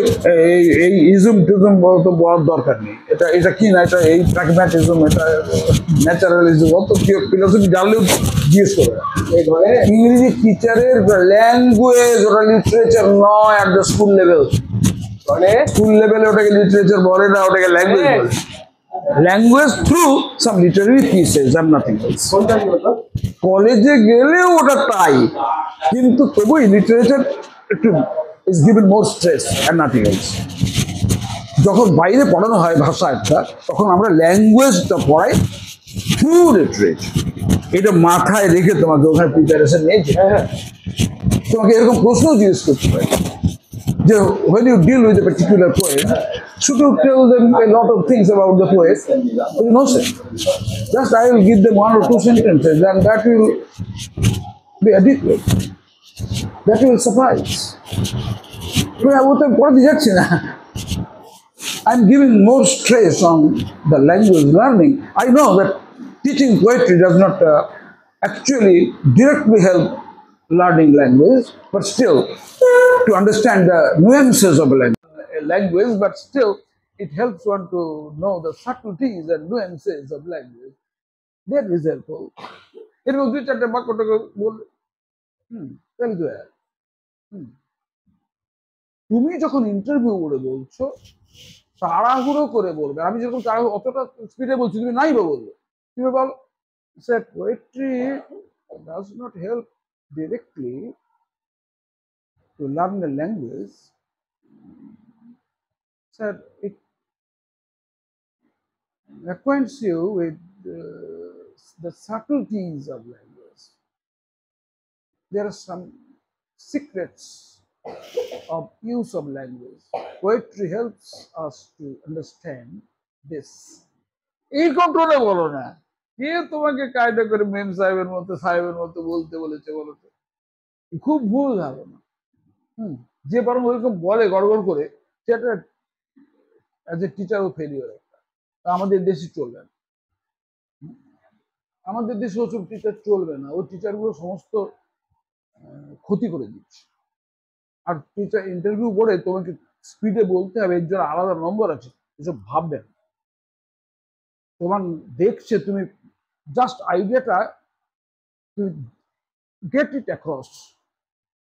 এই ইজম টিজম তো বলার দরকার নেই। এটা এটা কি না, এটা এই প্র্যাগম্যাটিজম, এটা ন্যাচারালিজম, অত ফিলোসফি জানলেও জিজ্ঞেস করে। ইংরেজি টিচারের ল্যাঙ্গুয়েজ ওটা লিটারেচার নয় at the school level. School লেভেলে ওটাকে লিটারেচার বলে না, ওটাকে ল্যাঙ্গুয়েজ বলে। Language through some literary pieces আর নাথিং এলস। কলেজে গেলেও ওটা তাই, কিন্তু তবুই লিটারেচার একটু is given more stress and nothing else. যখন বাইরে পড়ানো হয় ভাষা একটা, তখন আমরা ল্যাঙ্গুয়েজটা পড়াই থ্রু লিটারেচার। এটা মাথায় রেখে তোমাকে ওখানে প্রিপারেশন নিয়েছে। তোমাকে এরকম প্রশ্ন জিজ্ঞেস করতে পারে যে when you deal with a particular poet, should you tell them a lot of things about the poet? No sir, just I will give them 1 or 2 sentences and that will be adequate, that will suffice. I'm giving more stress on the language learning. I know that teaching poetry does not actually directly help learning language, but still to understand the nuances of a language, but still it helps one to know the subtleties and nuances of language. That is helpful. It will be that তুমি যখন interview করে বলছো তাড়াহুড়ো করে বলবে। আমি যেরকম অতটা স্পিডে বলছি, তুমি নাই বা বলবে, তুমি বল sir poetry does not help directly to learn the language, sir it acquaints you with the subtleties of language. There are some secrets of use of language. Poetry helps us to understand this. এই কন্ট্রোলে বলো না, কে তোমাকে কায়দা করে মেম সাহেবের মতো বলতে বলেছে বলো তো? খুব ভুল ধারণা। যে বরং ওইরকম বলে গড়গড় করে, সেটা অ্যাজ এ টিচারও ফেলিওর একটা। আমাদের দেশে চলবে না, আমাদের দেশে ওসব টিচার চলবে না। ওই টিচারগুলো সমস্ত ক্ষতি করে দিচ্ছে। আর টিচার ইন্টারভিউ করে তোমাকে স্পিডে বলতে হবে, এর জন্য আলাদা নম্বর আছে, এসব ভাববেন। তোমার দেখছে, তুমি জাস্ট আইডিয়াটা তুমি get it across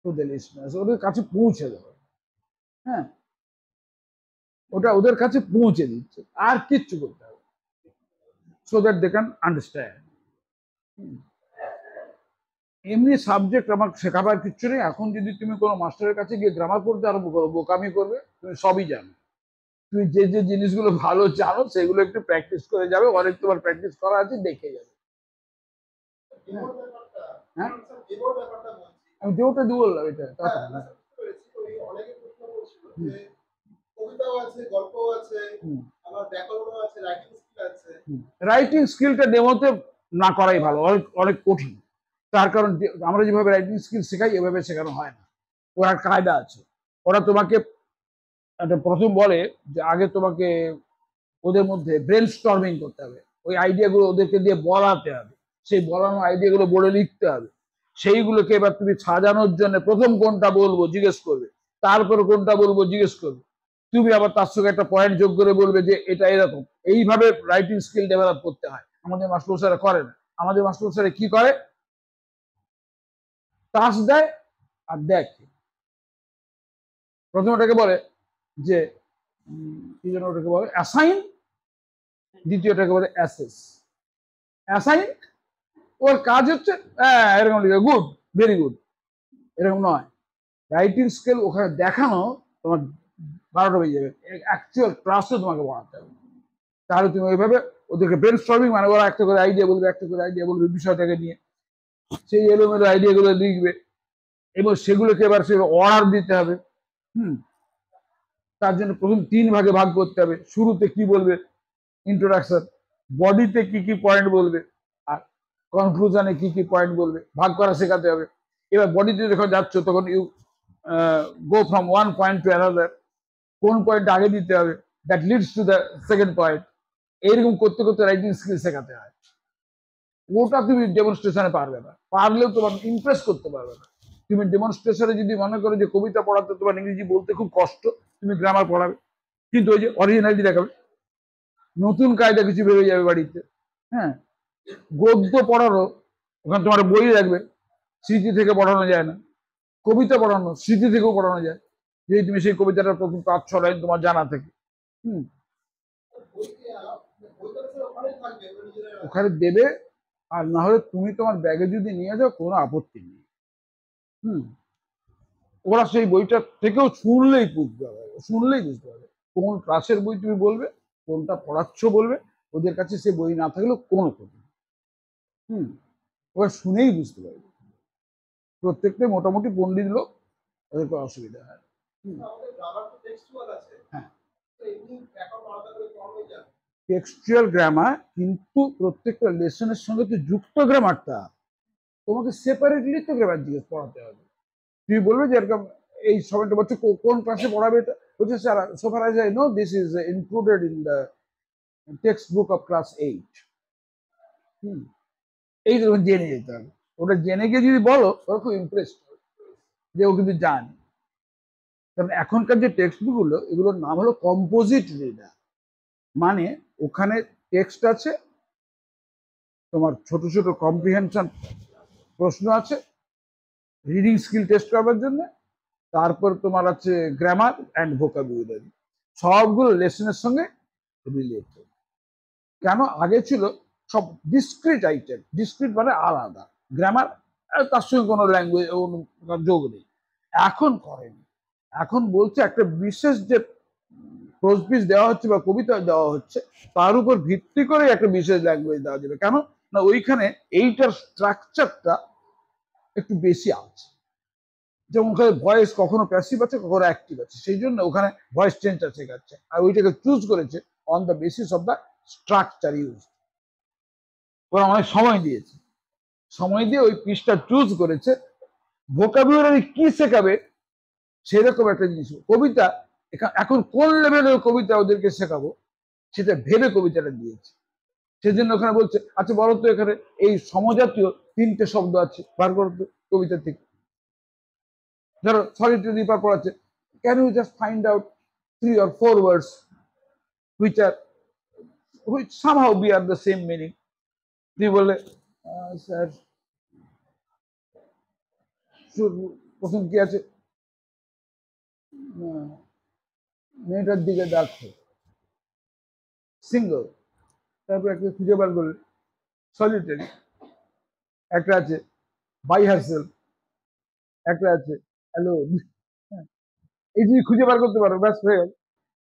to the listeners, ওদের কাছে পৌঁছে দেবে। হ্যাঁ, ওটা ওদের কাছে পৌঁছে দিচ্ছে, আর কিচ্ছু করতে হবে, so that they can understand. এমনি সাবজেক্ট আমার শেখাবার কিচ্ছু নেই। এখন যদি তুমি কোনো মাস্টারের কাছে গিয়ে গ্রামার পড়তে আরম্ভ করো, বোকামি করবে। তুমি সবই জানো, তুমি যে যে জিনিসগুলো ভালো জানো সেগুলো একটু প্র্যাকটিস করে যাবে, অনেক তোমার প্র্যাকটিস করা আছে, দেখে যাবে। হ্যাঁ, আমি যেটা দিয়ে বললাম এটা রাইটিং স্কিলটা ডেমোতে না করাই ভালো, অনেক কঠিন। তার কারণ আমরা যেভাবে রাইটিং স্কিল শেখাই এভাবে শেখানো হয় না। ওরা কায়দা আছে, ওরা তোমাকে একটা প্রথম বলে যে আগে তোমাকে ওদের মধ্যে ব্রেন স্টর্মিং করতে হবে, ওই আইডিয়াগুলো ওদেরকে দিয়ে বলাতে হবে, সেই বলানো আইডিয়াগুলো বোর্ডে লিখতে হবে, সেইগুলোকে এবার তুমি সাজানোর জন্য প্রথম কোনটা বলবো জিজ্ঞেস করবে, তারপর কোনটা বলবো জিজ্ঞেস করবে, তুমি আবার তার সঙ্গে একটা পয়েন্ট যোগ করে বলবে যে এটা এরকম। এইভাবে রাইটিং স্কিল ডেভেলপ করতে হয়। আমাদের মাস্টারমশাইরা করে না। আমাদের মাস্টারমশাইরা কি করে, টাস্ক দেয় আর দেখে। প্রথম ওটাকে বলে যে কি যেন ওটাকে বলে অ্যাসাইন, দ্বিতীয়টাকে বলে অ্যাসেস। অ্যাসাইন ওর কাজ হচ্ছে হ্যাঁ এরকম লিখে গুড, ভেরি গুড, এরকম নয়। রাইটিং স্কেল ওখানে দেখানো তোমার 12টা বেজে যাবে, অ্যাকচুয়াল ক্লাসে তোমাকে পড়াতে হবে। তাহলে তুমি ওইভাবে ওদেরকে ব্রেন স্টর্মিং, মানে ওরা একটা করে আইডিয়া বলবে, একটা করে আইডিয়া বলবে বিষয়টাকে নিয়ে, সেই এলোমেলো আইডিয়াগুলো লিখবে এবং সেগুলোকে এবার সে অর্ডার দিতে হবে। হুম, তার জন্য প্রথম 3 ভাগে ভাগ করতে হবে। শুরুতে কি বলবে, ইন্ট্রোডাকশন, বডিতে কি কি পয়েন্ট বলবে, আর কনক্লুশনে কি কি পয়েন্ট বলবে, ভাগ করা শেখাতে হবে। এবার বডিতে যখন যাচ্ছ তখন you go from one point to another, কোন পয়েন্ট আগে দিতে হবে, that leads to the second point. এইরকম করতে করতে রাইটিং স্কিল শেখাতে হয়। ওটা তুমি ডেমনস্ট্রেশনে পারবে না, পারলেও তোমার ইমপ্রেস করতে পারবে না। তুমি ডেমনস্ট্রেশনে যদি মনে করো যে কবিতা পড়াতে তোমার ইংরেজি বলতে খুব কষ্ট, তুমি গ্রামার পড়াবে, কিন্তু ওই যে অরিজিনালিটি দেখাবে, নতুন কায়দা কিছু বেরোয় যাবে বাড়িতে। হ্যাঁ, গদ্য পড়ারও ওখানে তোমার বই রাখবে, স্মৃতি থেকে পড়ানো যায় না। কবিতা পড়ানো স্মৃতি থেকেও পড়ানো যায়, যদি তুমি সেই কবিতাটার প্রথম 5-6 লাইন তোমার জানা থাকে। হুম, ওখানে দেবে, আর না হলে তুমি তোমার ব্যাগে যদি নিয়ে যাও কোনো আপত্তি নেই। হুম, ওরা সেই বইটা থেকেও শুনলেই বুঝতে পারবে, শুনলেই বুঝতে পারবে কোন ক্লাসের বই তুমি বলবে, কোনটা পড়াচ্ছ বলবে। ওদের কাছে সে বই না থাকলেও কোনো ক্ষতি নেই। হুম, ওরা শুনেই বুঝতে পারবে। প্রত্যেকটা মোটামুটি পণ্ডিত লোক, ওদের কোনো অসুবিধা হয়। হ্যাঁ, টেক্সচুয়াল গ্রামার, কিন্তু প্রত্যেকটা লেসনের সঙ্গে তো যুক্ত গ্রামারটা, তোমাকে সেপারেটলি তো গ্রামার জিজ্ঞেস পড়াতে হবে। তুমি বলবে যে এরকম এই সময়টা বলছে কোন ক্লাসে পড়াবে, এটা বলছে sir so far as I know this is included in the textbook of class 8। হুম, এই যখন জেনে যেতে হবে, ওটা জেনে গিয়ে যদি বলো ওরা খুব ইমপ্রেস যে ও কিন্তু জানে। কারণ এখনকার যে টেক্সট বুক গুলো, এগুলোর নাম হলো কম্পোজিট রিডার, মানে ওখানে টেক্সট আছে, তোমার ছোট ছোট কম্প্রিহেনশন প্রশ্ন আছে রিডিং স্কিল টেস্ট করার জন্য, তারপর তোমার আছে গ্রামার অ্যান্ড ভোকাবুলারি, সবগুলো লেসনের সঙ্গে রিলেটেড। কেন আগে ছিল সব ডিসক্রিট আইটেম, ডিসক্রিট মানে আলাদা, গ্রামার তার সঙ্গে কোনো ল্যাঙ্গুয়েজ যোগ নেই। এখন করেনি, এখন বলছে একটা বিশেষ যে প্রোজ পিস দেওয়া হচ্ছে বা কবিতা দেওয়া হচ্ছে, তার উপর ভিত্তি করে একটা বিশেষ ল্যাঙ্গুয়েজ দেওয়া যাবে। কেন না ওইখানে এইটার স্ট্রাকচারটা একটু বেশি আছে। যেমন ওখানে ভয়েস কখনো প্যাসিভ আছে, কখনো অ্যাক্টিভ আছে, সেই জন্য ওখানে ভয়েস চেঞ্জটা শেখাচ্ছে, আর ওইটাকে চুজ করেছে on the basis of the structure use. ওরা অনেক সময় দিয়েছে, সময় দিয়ে ওই পিসটা চুজ করেছে। ভোকাবুলারি কি শেখাবে সেরকম একটা জিনিস। কবিতা এখন কোন লেভেলের কবিতা ওদেরকে শেখাবো সেটা ভেবে কবিতাটা দিয়েছে। সেজন্য ওখানে বলছে আচ্ছা বলো তো এখানে এই সমজাতীয় 3টে শব্দ আছে, বার করো তো কবিতা থেকে। ধরো সলিটরি রিপার পড়াচ্ছে, can you just find out 3 or 4 words which are which somehow bear the same meaning। তুই বললে স্যার প্রথম কি আছে, মেয়েটার দিকে দেখো, সিঙ্গল, তারপর একটা খুঁজে বার করলে সলিটারি, একটা আছে বাই হারসেলফ, একটা আছে অ্যালোন। এই যদি খুঁজে বার করতে পারো ব্যাস হয়ে গেল।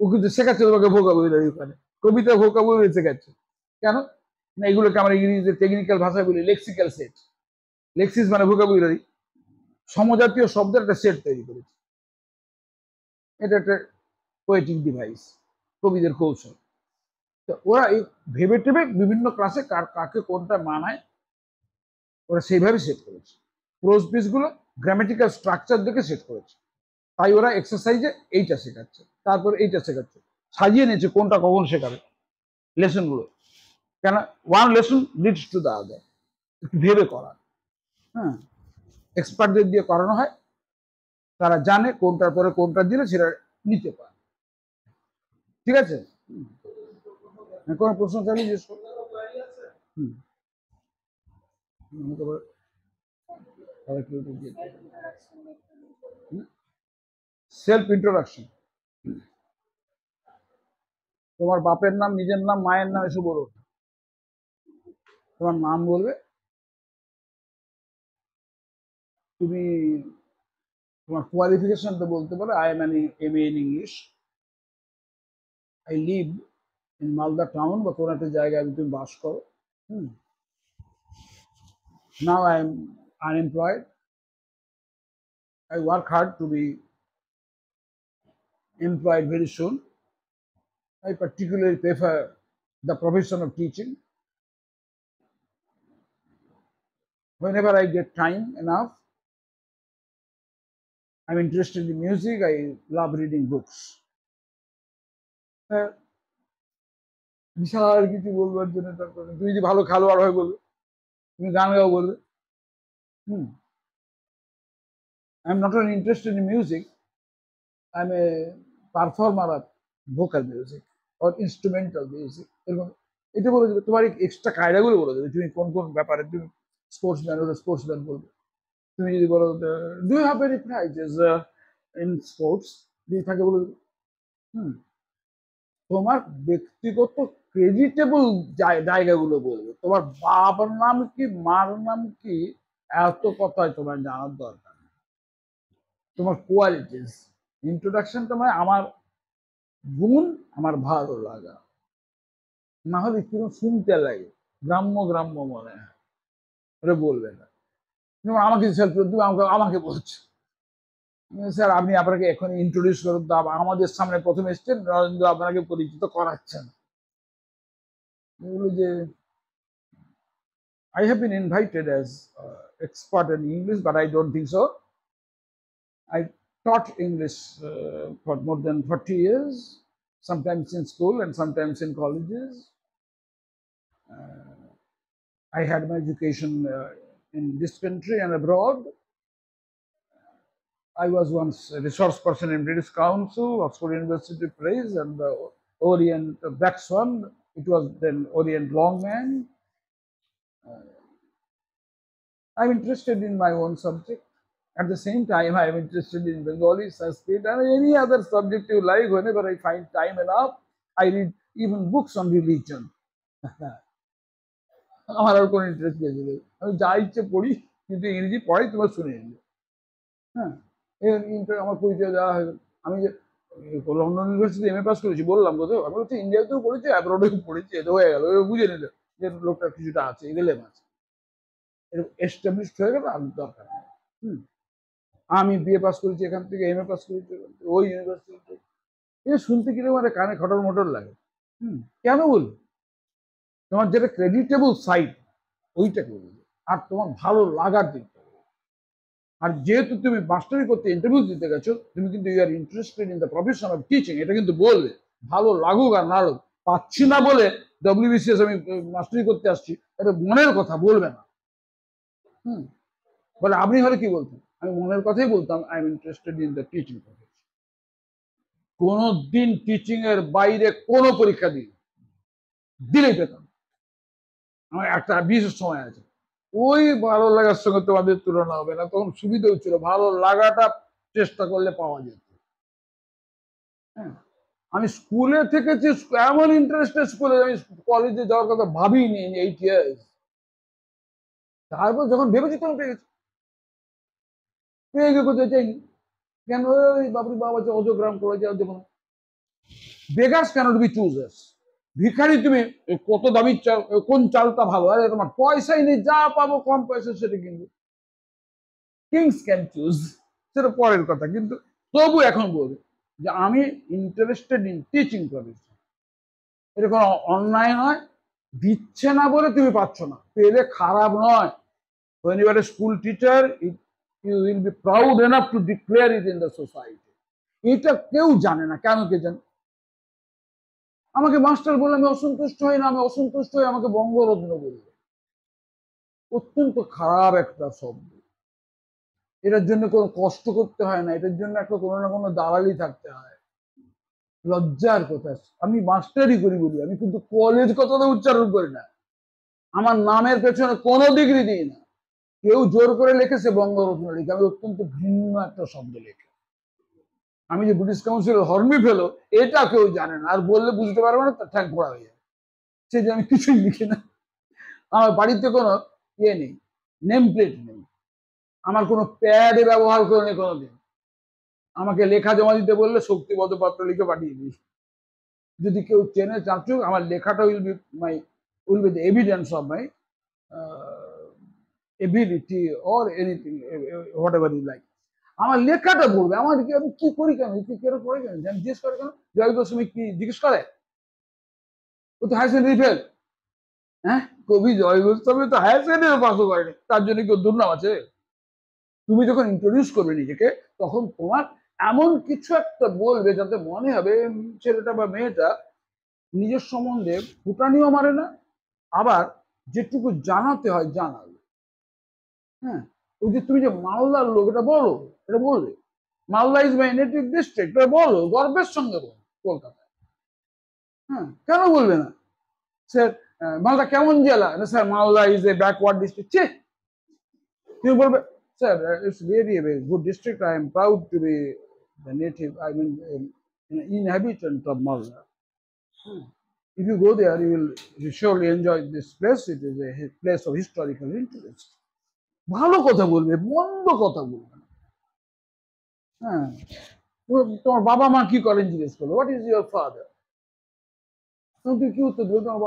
ও কিন্তু শেখাচ্ছে তোমাকে ভোকাবুলারি, ওখানে কবিতা ভোকাবুলারি শেখাচ্ছে। কেন না এগুলোকে আমরা ইংরেজিতে টেকনিক্যাল ভাষায় বলি লেক্সিক্যাল সেট। লেক্সিস মানে ভোকাবুলারি, সমজাতীয় শব্দের একটা সেট তৈরি করেছে। এটা একটা পোয়েটিক ডিভাইস, কবিদের কৌশল। তো ওরা এই ভেবে টেবে বিভিন্ন ক্লাসে কাকে কোনটা মানায় ওরা সেইভাবে সেট করেছে। প্রোজ পিস গুলো গ্রামেটিক্যাল স্ট্রাকচার দেখে সেট করেছে, তাই ওরা এক্সারসাইজে এইটা শেখাচ্ছে, তারপর এইটা শেখাচ্ছে, সাজিয়ে নিয়েছে কোনটা কখন শেখাবে লেসন গুলো। কেন one lesson leads to the other, একটু ভেবে করা। হ্যাঁ, এক্সপার্টদের দিয়ে করানো হয়, তারা জানে কোনটার পরে কোনটা দিলে সেটা নিতে পারে। ঠিক আছে, কোনো প্রশ্ন চাইলে জিজ্ঞেস করো। হুম, সেলফ ইন্ট্রোডাকশন, তোমার বাপের নাম, নিজের নাম, মায়ের নাম এসব বলো। তোমার নাম বলবে, তুমি তোমার কোয়ালিফিকেশন তো বলতে পারো I am M A in English, I live in Malda town, বা কোনো একটা জায়গায় তুমি বাস করো। Now I am unemployed, I work hard to be employed very soon. I particularly prefer the profession of teaching. Whenever I get time enough, I'm interested in music. I love reading books. বিশাল কিছু বলবার জন্য তারপর তুমি যদি ভালো খেলোয়াড় হয় বলবে, তুমি গান গাও বলবে। I'm not only interested in music, I'm a performer of vocal music or instrumental music. এরকম এটা বলে দেবে, তোমার এক্সট্রা কায়দাগুলো বলে দেবে, তুমি কোন কোন ব্যাপারে তুমি স্পোর্টসম্যান হলে স্পোর্টসম্যান বলবে। তুমি যদি বলো do you have any prizes in sports, যদি থাকে বলে দেবে। তোমার ব্যক্তিগত ক্রেডিটেবল জায়গাগুলো বলবে। তোমার বাবার নাম কি, মার নাম কি, এত কথাই তোমার জানার দরকার। তোমার কোয়ালিটিস, ইন্ট্রোডাকশনটা মানে আমার গুণ, আমার ভালো লাগা, না হলে কিরকম শুনতে লাগে, গ্রাম্য গ্রাম্য মনে হয়, ওটা বলবে না। যেমন আমাকে তুমি আমাকে বলছো, স্যার আপনি আপনাকে এখন ইন্ট্রোডিউস করুন, তো আমাদের সামনে প্রথম এসছেন, নরেন্দ্র আপনাকে পরিচিত করাচ্ছেন। বলি যে I have been invited as expert in English, but I don't think so. I taught English for more than 40 years, sometimes in school and sometimes in colleges. I had my education in this country and abroad. I was once a resource person in British Council, Oxford University Press, and the Orient Black Swan. It was then Orient Longman. I'm interested in my own subject. At the same time, I'm interested in Bengali, Sanskrit, and any other subject you like. Whenever I find time enough, I read even books on religion. আমার আর কোনো interest পেয়ে যাবে, আমি যা ইচ্ছে পড়ি, কিন্তু ইংরেজি পড়াই তোমার শুনে নিলে। হ্যাঁ, আমার পরিচয় দেওয়া হয়ে গেল। আমি যে London University M A pass করেছি বললাম কোথাও, আমি হচ্ছে ইন্ডিয়াতেও পড়েছি, অ্যাব্রডেও পড়েছি, এটা হয়ে গেল, বুঝে নিলে যে লোকটা কিছুটা আছে, এলেম আছে, এরকম এস্টাবলিশড হয়ে গেল, আর দরকার নেই। আমি বিএ পাস করেছি এখান থেকে, এম এ পাস করেছি ওই ইউনিভার্সিটি। এটা শুনতে কিরকম একটা কানে খটর মটর লাগে। কেন বলবো? তোমার যেটা ক্রেডিটেবল সাইট ওইটাকে বলবো, আর তোমার ভালো লাগার দিকটা। আর যেহেতু তুমি মাস্টারি করতে ইন্টারভিউ দিতে গেছো, তুমি কিন্তু you are interested in the profession of teaching, এটা কিন্তু বলবে, ভালো লাগুক আর না লাগুক। পাচ্ছি না বলে ডব্লিউবিসিএস আমি মাস্টারি করতে আসছি, এটা মনের কথা বলবে না। বলে আপনি হলে কি বলতেন? আমি মনের কথাই বলতাম, I am interested in the teaching profession. কোনদিন টিচিং এর বাইরে কোনো পরীক্ষা দিলেই পেতাম। আমার একটা বিশেষ সময় আছে, ওই ভালো লাগার সঙ্গে তোমাদের তুলনা হবে না, তখন সুবিধাও ছিল, ভালো লাগাটা চেষ্টা করলে পাওয়া যেত। হ্যাঁ, আমি স্কুলে থেকেছি, এমন ইন্টারেস্টেড স্কুলে, আমি কলেজে যাওয়ার কথা ভাবিনি 8 years। তারপর যখন ভেবেছি তখন পেয়ে গেছি, করতে চাইনি কেন? বাবরি বাবা অজগ্রাম করেছে, যেমন বেগাস ক্যানট বি চুজার্স। ভিখারি তুমি কত দামি চাল, কোন চালটা ভালো, আরে তোমার পয়সাই নেই, যা পাবো কম পয়সা সেটা কিনবো। কিংস ক্যান চুজ, সেটা পরের কথা, কিন্তু তবু এখন বলবে যে আমি ইন্টারেস্টেড ইন টিচিং প্রফেশন। এটা কোনো অন্যায় নয়, দিচ্ছে না বলে তুমি পাচ্ছ না, পেলে খারাপ নয়। When you are a school teacher, you will be proud enough to declare it in the society. এটা কেউ জানে না, কেন কে জানে? আমাকে মাস্টার বলে আমি অসন্তুষ্ট হই না, আমি অসন্তুষ্ট হয়ে আমাকে বঙ্গরত্ন বলবে, অত্যন্ত খারাপ একটা শব্দ। এটার জন্য কোনো কষ্ট করতে হয় না, এটার জন্য একটা কোনো না কোনো দালালি থাকতে হয়, লজ্জার কথা। আমি মাস্টারই করি বলি, আমি কিন্তু কলেজ কথাটা উচ্চারণ করি না, আমার নামের পেছনে কোনো ডিগ্রি দিই না। কেউ জোর করে লিখেছে বঙ্গরত্ন লিখে, আমি অত্যন্ত ভিন্ন একটা শব্দ লিখে। আমি যে ব্রিটিশ কাউন্সিল হর্মি ফেলো, এটা কেউ জানে না, আর বললে বুঝতে পারবে না, তার ঠ্যাং পড়া হয়ে যাবে। সে যে আমি কিছুই লিখি না, আমার বাড়িতে কোনো ইয়ে নেই, নেম প্লেট নেই, আমার কোনো প্যাডে ব্যবহার করিনি কোনোদিন। আমাকে লেখা জমা দিতে বললে শক্তিবদ্ধ পত্র লিখে পাঠিয়ে দিই। যদি কেউ চেনে চাচুক, আমার লেখাটা will be the evidence of my ability or anything whatever you like. আমার লেখাটা বলবে, আমার আমি কি করি কেন, কেন করে কেন, আমি জিজ্ঞেস করে কেন, জয় গোস্বামী কি জিজ্ঞেস করে, ও তো হায়ার সেকেন্ডারি ফেল। হ্যাঁ, কবি জয় গোস্বামী তো হায়ার সেকেন্ডারি পাসও করেনি, তার জন্য কেউ দুর্নাম আছে? তুমি যখন ইন্ট্রোডিউস করবে নিজেকে, তখন তোমার এমন কিছু একটা বলবে যাতে মনে হবে ছেলেটা বা মেয়েটা নিজের সম্বন্ধে ফুটানিও মারে না, আবার যেটুকু জানাতে হয় জানাবে। হ্যাঁ, ওই যে তুমি যে মালদার লোক, এটা বলো, এটা বলবে Malda is my native district, এটা বলো, গর্বের সঙ্গে বলো কলকাতায়। হ্যাঁ, কেন বলবে না? স্যার মালদা কেমন জেলা? Sir Malda is a backward district. তুমি বলবে sir it's really a good district, I am proud to be the native, I mean inhabitant of Malda. If you go there, you will surely enjoy this place. It is a place of historical interest. ভালো কথা বলবে, মন্দ কথা বলবে না। হ্যাঁ, তোমার বাবা মা কি করেন জিজ্ঞেস করলো, হোয়াট ইজ ইউর ফাদার? তুমি কি উত্তর দেবে? তোমার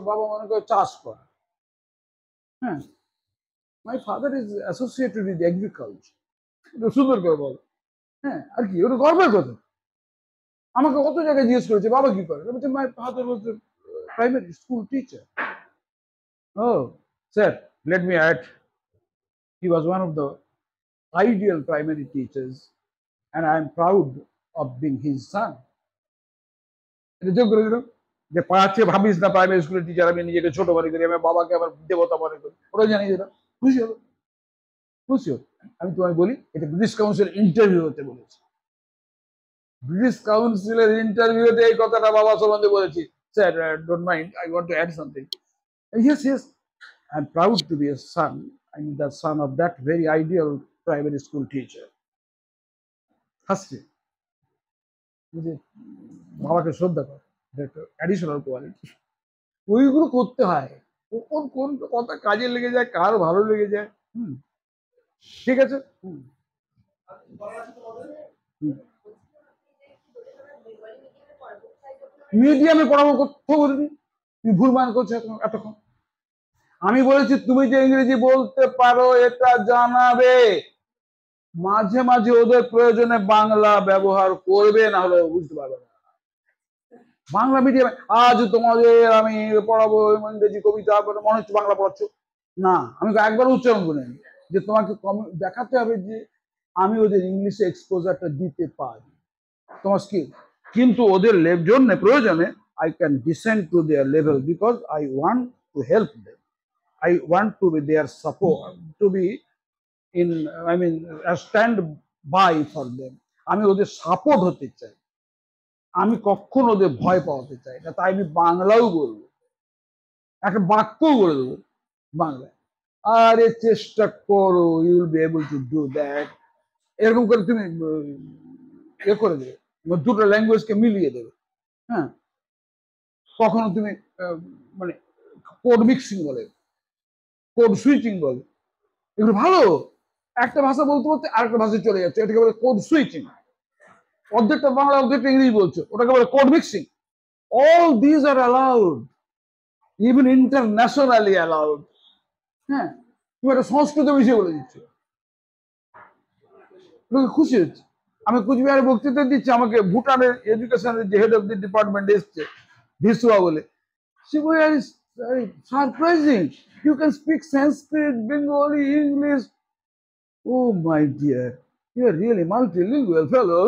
বাবা মনে করে চাষ করে। হ্যাঁ, my father is associated with agriculture. এটা সুন্দর করে বলো। হ্যাঁ, আর কি, ওটা গর্বের কথা। আমাকে কত জায়গায় জিজ্ঞেস করেছে বাবা কি করে, my father was the primary school teacher. Oh sir, let me add, he was one of the ideal primary teachers and I am proud of being his son. এটা যোগ করে দিলাম যে পাচ্ছে, ভাবিস না প্রাইমারি স্কুলের টিচার আমি নিজেকে ছোট মনে করি, আমি বাবাকে আমার দেবতা মনে করি, ওরা জানিয়ে দিলাম। খুশি হলো, খুশি হলো। আমি তোমায় বলি, এটা ব্রিটিশ কাউন্সিল ইন্টারভিউ হতে বলেছি। ব্রিটিশ কাউন্সিলের ইন্টারভিউতে এই কথাটা বাবা সম্বন্ধে বলেছি। Sir, don't mind, I want to add something. Yes, yes, I'm proud to be a son. I'm the son of that very ideal primary school teacher. হাসছে, বাবাকে শ্রদ্ধা করে, অ্যাডিশনাল কোয়ালিটি। ওইগুলো করতে হয়, কোন কোন কথা কাজে লেগে যায়, কার ভালো লেগে যায়। ঠিক আছে। মিডিয়ামে পড়াবো, কোথাও বলিনি। তুমি ভুল মান করছো এতক্ষণ। আমি বলেছি তুমি যে ইংরেজি বলতে পারো এটা জানাবে, মাঝে মাঝে ওদের প্রয়োজনে বাংলা ব্যবহার করবে, না হলে বুঝতে পারবে না। বাংলা মিডিয়ামে আজ তোমাদের আমি পড়াবো ইংরেজি কবিতা, মনে হচ্ছে বাংলা পড়াচ্ছ না। আমি একবার উচ্চারণ করে নিই যে তোমাকে দেখাতে হবে যে আমি ওদের ইংলিশে এক্সপোজারটা দিতে পারি, তোমার স্কিল। কিন্তু ওদের জন্য প্রয়োজনে I can descend to their level because I want to help them. I want to be their support, to be in, I mean, stand by for them. আমি ওদের সাপোর্ট হতে চাই, আমি কখনো ওদের ভয় পাওয়াতে চাই না। তাই আমি বাংলাও বলবো, একটা বাক্যও বলে দেবো বাংলায়, আরে চেষ্টা করো, you will be able to do that. এরকম করে তুমি ইয়ে করে দেবে, দুটো ল্যাঙ্গুয়েজকে মিলিয়ে দেবে। হ্যাঁ, কখনো তুমি মানে কোড মিক্সিং বলে, কোড সুইচিং বলে, এগুলো ভালো। একটা ভাষা বলতে বলতে আরেকটা ভাষায় চলে যাচ্ছে, এটাকে বলে কোড সুইচিং। অর্ধেকটা বাংলা অর্ধেকটা ইংরেজি বলছো, ওটাকে বলে code mixing. All this R allowed, even internationally allowed. হ্যাঁ, তুমি একটা সংস্কৃত বিষয় বলে দিচ্ছ, খুশি হচ্ছে। আমি কুচবিহারে বক্তৃতা দিচ্ছি, আমাকে ভুটানের এডুকেশনের যে হেড অফ দি ডিপার্টমেন্ট এসছে, ভিসুয়া বলে, সে বলে surprising, you can speak Sanskrit, Bengali, English. Oh my dear, you are really multilingual fellow.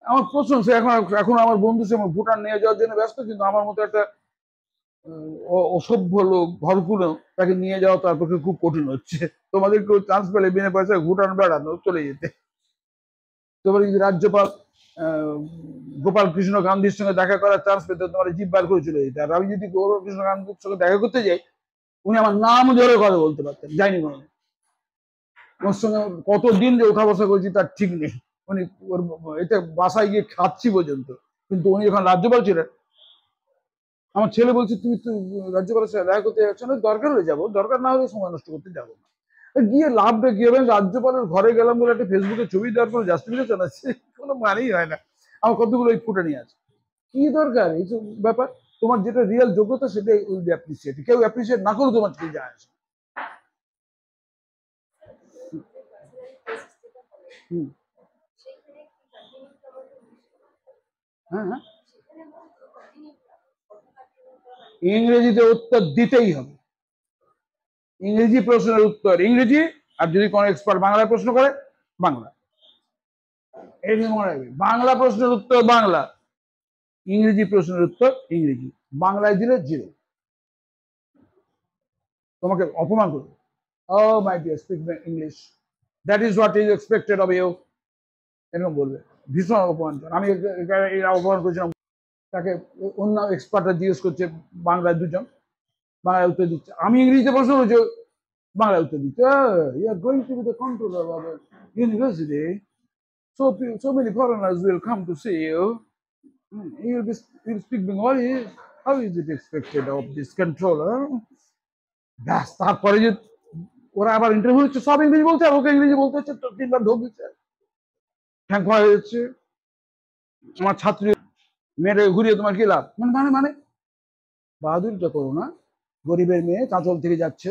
আমার প্রশংসা। এখন এখন আমার বন্ধু সে ভুটান নিয়ে যাওয়ার জন্য ব্যস্ত, কিন্তু আমার মতো একটা অসভ্য লোক ঘরকুলো তাকে নিয়ে যাওয়া তার পক্ষে খুব কঠিন হচ্ছে। তোমাদের কেউ চান্স পেলে বিনা পয়সায় ভুটান বেড়ানো চলে যেতে। তোমার যদি রাজ্যপাল গোপাল কৃষ্ণ গান্ধীর সঙ্গে দেখা করার চান্স পেতে, তোমার জিভ বার করে চলে যেতে। আর আমি যদি গোপাল কৃষ্ণ গান্ধীর সঙ্গে দেখা করতে যাই, উনি আমার নাম ধরে কথা বলতে পারতেন, যাইনি কোনো। ওর সঙ্গে কতদিন যে ওঠা বসা করছি তার ঠিক নেই, উনি ওর এতে বাসায় গিয়ে খাচ্ছি পর্যন্ত। কিন্তু উনি যখন রাজ্যপাল ছিলেন, আমার ছেলে বলছে তুমি তো রাজ্যপালের সাথে দেখা করতে যাচ্ছ না, দরকার হলে যাবো, দরকার না হলে সময় নষ্ট করতে যাবো না। গিয়ে লাভটা কি হবে? রাজ্যপালের ঘরে গেলাম বলে একটা ফেসবুকে ছবি দেওয়ার কোনো জাস্টিফিকেশন আছে? কোনো মানেই হয় না। আমার কতগুলো এই ফুটে নিয়ে আছে, কি দরকার এইসব ব্যাপার? তোমার যেটা রিয়েল যোগ্যতা সেটাই উইল বি অ্যাপ্রিসিয়েট, কেউ অ্যাপ্রিসিয়েট না করো তোমার কি যায় আসে। হ্যাঁ হ্যাঁ, ইংরেজিতে উত্তর দিতেই হবে। ইংরেজি প্রশ্নের উত্তর ইংরেজি, আর যদি কোনো এক্সপার্ট বাংলায় প্রশ্ন করে বাংলা। এই মনে রাখবে, বাংলা প্রশ্নের উত্তর বাংলা, ইংরেজি প্রশ্নের উত্তর ইংরেজি। বাংলায় দিলে জিরো, তোমাকে অপমান করবে। Oh my dear, speak English, that is what is expected of you, এরকম বলবে। ভীষণ অপমান। আমি এরা অপমান করেছিলাম তাকে, অন্য এক্সপার্টরা জিজ্ঞেস করছে বাংলায়, দুজন বাংলায় উত্তর দিচ্ছে, আমি ইংরেজিতে প্রশ্ন করছি, বাংলায় উত্তর দিচ্ছে। You are going to be the controller of university, so many foreigners will come to see you. You'll speak Bengali. How is it expected of this controller? ব্যাস, তারপরে যে ওরা আবার ইন্টারভিউ হচ্ছে, সব ইংরেজি বলছে, আর ওকে ইংরেজি বলতে হচ্ছে, 3 বার ঢোক দিচ্ছে, ঠ্যাং খোয়া হয়ে যাচ্ছে। আমার ছাত্রী মেয়েটা ঘুরিয়ে তোমার কি লাভ? মানে মানে মানে বাহাদুরিটা করো না। গরিবের মেয়ে চাঁচল থেকে যাচ্ছে,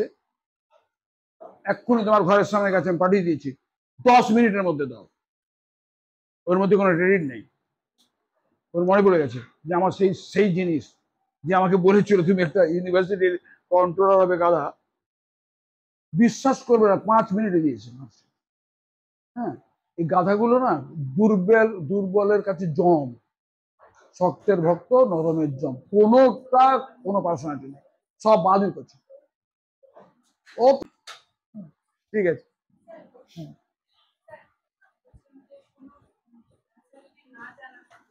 এক্ষুনি তোমার ঘরের সামনে কাছে আমি পাঠিয়ে দিয়েছি, 10 মিনিটের মধ্যে দাও। ওর মধ্যে কোনো ক্রেডিট নেই, ওর মনে পড়ে গেছে যে আমার সেই সেই জিনিস যে আমাকে বলেছিল তুমি একটা ইউনিভার্সিটির কন্ট্রোলার হবে গাধা। বিশ্বাস করবে না, 5 মিনিটে দিয়েছে। হ্যাঁ, এই গাধাগুলো না দুর্বলের কাছে জম, শক্তের ভক্ত নরমের জম, কোনোটা কোনো পার্সোনালিটি নেই, সব বাদুর করছে। ও ঠিক আছে।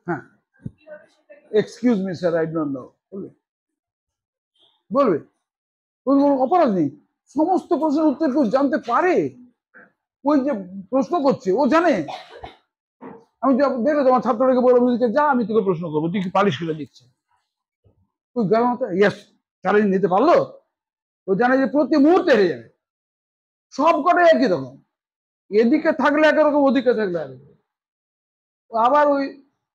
হ্যাঁ, excuse me sir, I don't know, বলবে বলবে, কোনো অপরাধ নেই। সমস্ত প্রশ্নের উত্তর কেউ জানতে পারে? ওই যে প্রশ্ন করছে ও জানে। আমি দেখলে তোমার ছাত্রটাকে বলবো যা আমি তোকে প্রশ্ন করবো, তুই কি পালিশ করে দিচ্ছে? তুই গেল ইয়েস, চ্যালেঞ্জ নিতে পারলো? ও জানে যে প্রতি মুহূর্তে হেরে যাবে। সব কটাই একই রকম, এদিকে থাকলে একরকম, ওদিকে থাকলে একরকম। আবার ওই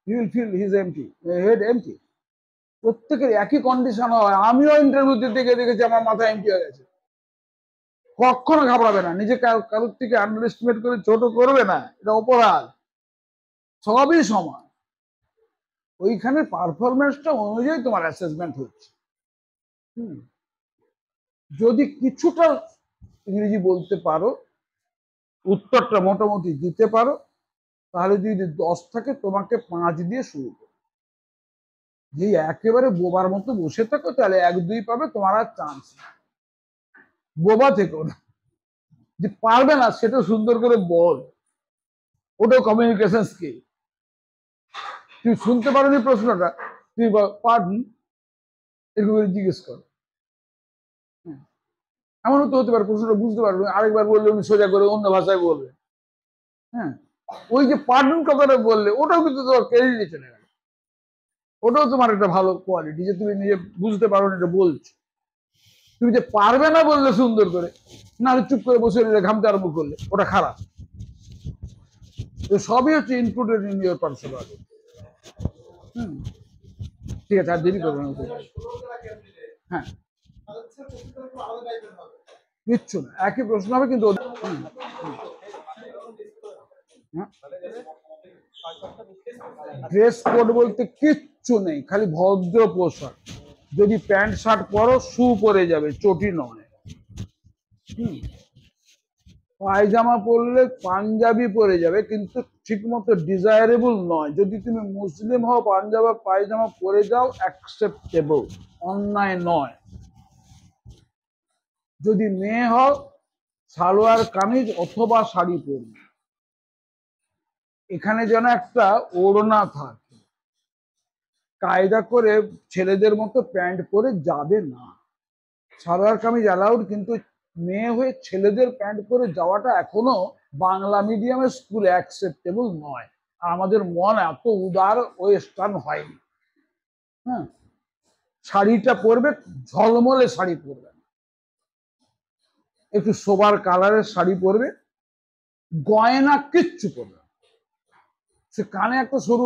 you will feel his empty, head empty. প্রত্যেকের একই কন্ডিশন হয়। আমিও ইন্টারভিউ দিতে গিয়ে দেখেছি আমার মাথা এমটি হয়ে গেছে। কখনো ঘাবড়াবে না, নিজে কারোর থেকে আন্ডার এস্টিমেট করে ছোট করবে না, এটা অপরাধ। সবই সমান, ওইখানে পারফরমেন্সটা অনুযায়ী তোমার অ্যাসেসমেন্ট হচ্ছে। যদি কিছুটা ইংরেজি বলতে পারো, উত্তরটা মোটামুটি দিতে পারো, তাহলে যদি 10 থাকে তোমাকে 5 দিয়ে শুরু করো। যে একেবারে বোবার মতো বসে থাকো, তাহলে 1-2 পাবে, তোমার আর চান্স। বোবা থেকো না, যে পারবে না সেটা সুন্দর করে বল, ওটাও কমিউনিকেশন স্কিল। তুই শুনতে পারোনি প্রশ্নটা, তুই পারবি, এরকম জিজ্ঞেস কর। এমনও তো হতে পারে প্রশ্নটা বুঝতে পারবে, আরেকবার বললে উনি সোজা করে অন্য ভাষায় বলবে। হ্যাঁ, ওই যে পার্ডন কথাটা বললে, ওটাও কিন্তু তোমার ক্রেডিটে চলে গেল। ওটাও তোমার একটা ভালো কোয়ালিটি, যে তুমি নিজে বুঝতে পারো না, এটা বলছো। তুমি যে পারবে না বললে সুন্দর করে, না চুপ করে বসে রইলে, ঘামতে আরম্ভ করলে, ওটা খারাপ। তো সবই হচ্ছে ইনক্লুডেড ইন ইউর পার্সোনালিটি। ঠিক আছে, আর দেরি করবে না। হ্যাঁ, কিচ্ছু না, একই প্রশ্ন হবে কিন্তু ড্রেস কোড বলতে কিচ্ছু নেই, খালি ভদ্র পোশাক। যদি প্যান্ট শার্ট পরো, শু পরে যাবে, চটি নয়। পায়জামা পরলে পাঞ্জাবি পরে যাবে, কিন্তু ঠিক মতো ডিজায়ারেবল নয়। যদি তুমি মুসলিম হও, পাঞ্জাবা পায়জামা পরে যাও, অ্যাকসেপ্টেবল, অন্যায় নয়। যদি মেয়ে হও, সালোয়ার কামিজ অথবা শাড়ি পরবে। এখানে যেন একটা ওড়না থাকে, কায়দা করে ছেলেদের মতো প্যান্ট পরে যাবে না। সালোয়ার কামিজ অ্যালাউড, কিন্তু মেয়ে হয়ে ছেলেদের প্যান্ট পরে যাওয়াটা এখনো বাংলা মিডিয়ামের স্কুলে অ্যাকসেপ্টেবল নয়। আর আমাদের মন এত উদার ওয়েস্টার্ন হয়নি। হ্যাঁ, শাড়িটা পরবে, ঝলমলে শাড়ি পরবে। একটু সোবার কালারের শাড়ি পরবে, গয়না কিচ্ছু পরবে, সে কানে একটা সরু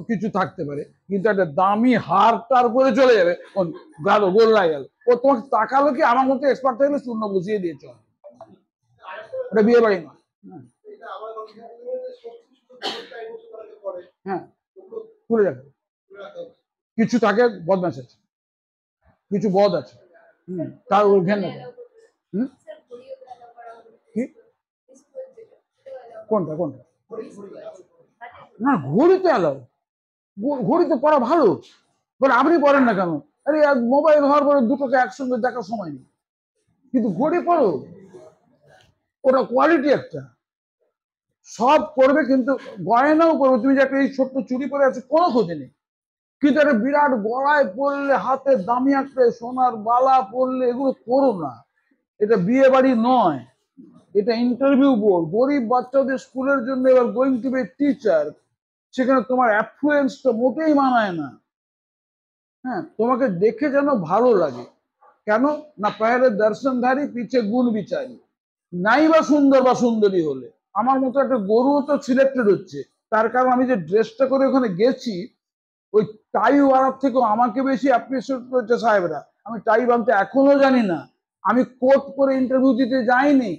কিছু থাকতে পারে, কিন্তু একটা দামি হার টার করে চলে যাবে, গেল গোল্লায় গেল। ও তোমাকে তাকালো কি আমার মতো এক্সপার্ট থাকলে শূন্য বসিয়ে দিয়েছ, এটা বিয়ে বাড়ি নয়। হ্যাঁ, খুলে যাবে। কিছু থাকে বদমাশ আছে, কিছু বদ আছে, তার ওই ঘেন কি কোনটা কোনটা না, ঘড়ি তো এলাও, ঘড়ি তো পড়া ভালো, বলে আপনি পড়েন না কেন? আরে মোবাইল হওয়ার পরে দুটোকে একসঙ্গে দেখার সময় নেই, কিন্তু ঘড়ি পড়ো, ওটা কোয়ালিটি একটা, সব করবে, কিন্তু গয়নাও করবে। তুমি যে একটা এই ছোট্ট চুরি পরে আছো কোনো ক্ষতি নেই, কিন্তু একটা বিরাট গলায় পড়লে, হাতে দামি একটা সোনার বালা পড়লে, এগুলো করো না। এটা বিয়ে বাড়ি নয়, এটা ইন্টারভিউ বোর্ড। গরিব বাচ্চাদের স্কুলের জন্য এবার গোয়িং টু বি টিচার, সেখানে তোমার অ্যাফ্লুয়েন্সটা মোটেই মানায় না। হ্যাঁ, তোমাকে দেখে যেন ভালো লাগে, কেন না পায়ের দর্শনধারী পিছে গুণ বিচারী, নাই বা সুন্দর বা সুন্দরী হলে। আমার মতো একটা গরুও তো সিলেক্টেড হচ্ছে, তার কারণ আমি যে ড্রেসটা করে ওখানে গেছি, ওই টাই ওয়ারার থেকেও আমাকে বেশি অ্যাপ্রিসিয়েট করেছে সাহেবরা। আমি টাই বানতে এখনো জানি না, আমি কোট করে ইন্টারভিউ দিতে যাইনি,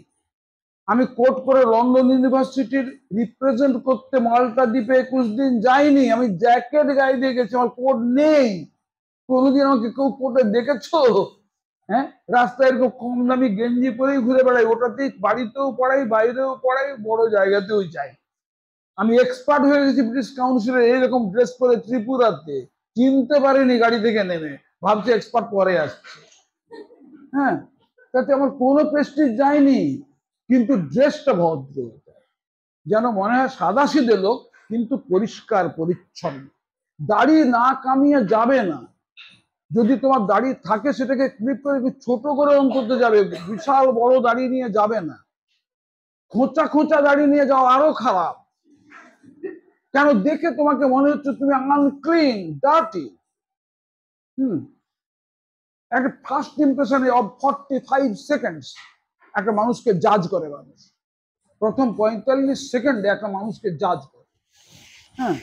আমি কোট করে লন্ডন ইউনিভার্সিটির রিপ্রেজেন্ট করতে মাল্টা দ্বীপে 21 দিন যাইনি, আমি জ্যাকেট গায়ে দিয়ে গেছি, আমার কোট নেই। কোনোদিন আমাকে কেউ কোটে দেখেছো? হ্যাঁ, রাস্তায় এরকম কম দামি গেঞ্জি পরেই ঘুরে বেড়াই, ওটাতেই বাড়িতেও পড়াই, বাইরেও পড়াই, বড় জায়গাতেও যাই। আমি এক্সপার্ট হয়ে গেছি ব্রিটিশ কাউন্সিলের এইরকম ড্রেস পরে ত্রিপুরাতে, চিনতে পারিনি গাড়ি থেকে নেমে, ভাবছি এক্সপার্ট পরে আসছে। হ্যাঁ, তাতে আমার কোনো প্রেস্টিজ যায়নি, কিন্তু ড্রেসটা ভদ্র, যেন মনে হয় সাদাসিধে লোক কিন্তু পরিষ্কার পরিচ্ছন্ন। দাড়ি না কামিয়ে যাবে না, যদি তোমার দাড়ি থাকে সেটাকে ক্লিপ করে ছোট করে অন্তত যাবে, বিশাল বড় দাড়ি নিয়ে যাবে না। খোঁচা খোঁচা দাড়ি নিয়ে যাও আরো খারাপ, কেন দেখে তোমাকে মনে হচ্ছে তুমি আনক্লিন, ডার্টি। একটা ফার্স্ট ইমপ্রেশনে অফ 45 সেকেন্ডস একটা মানুষকে জাজ করে মানুষ, প্রথম 45 সেকেন্ডে একটা মানুষকে জাজ করে। হ্যাঁ,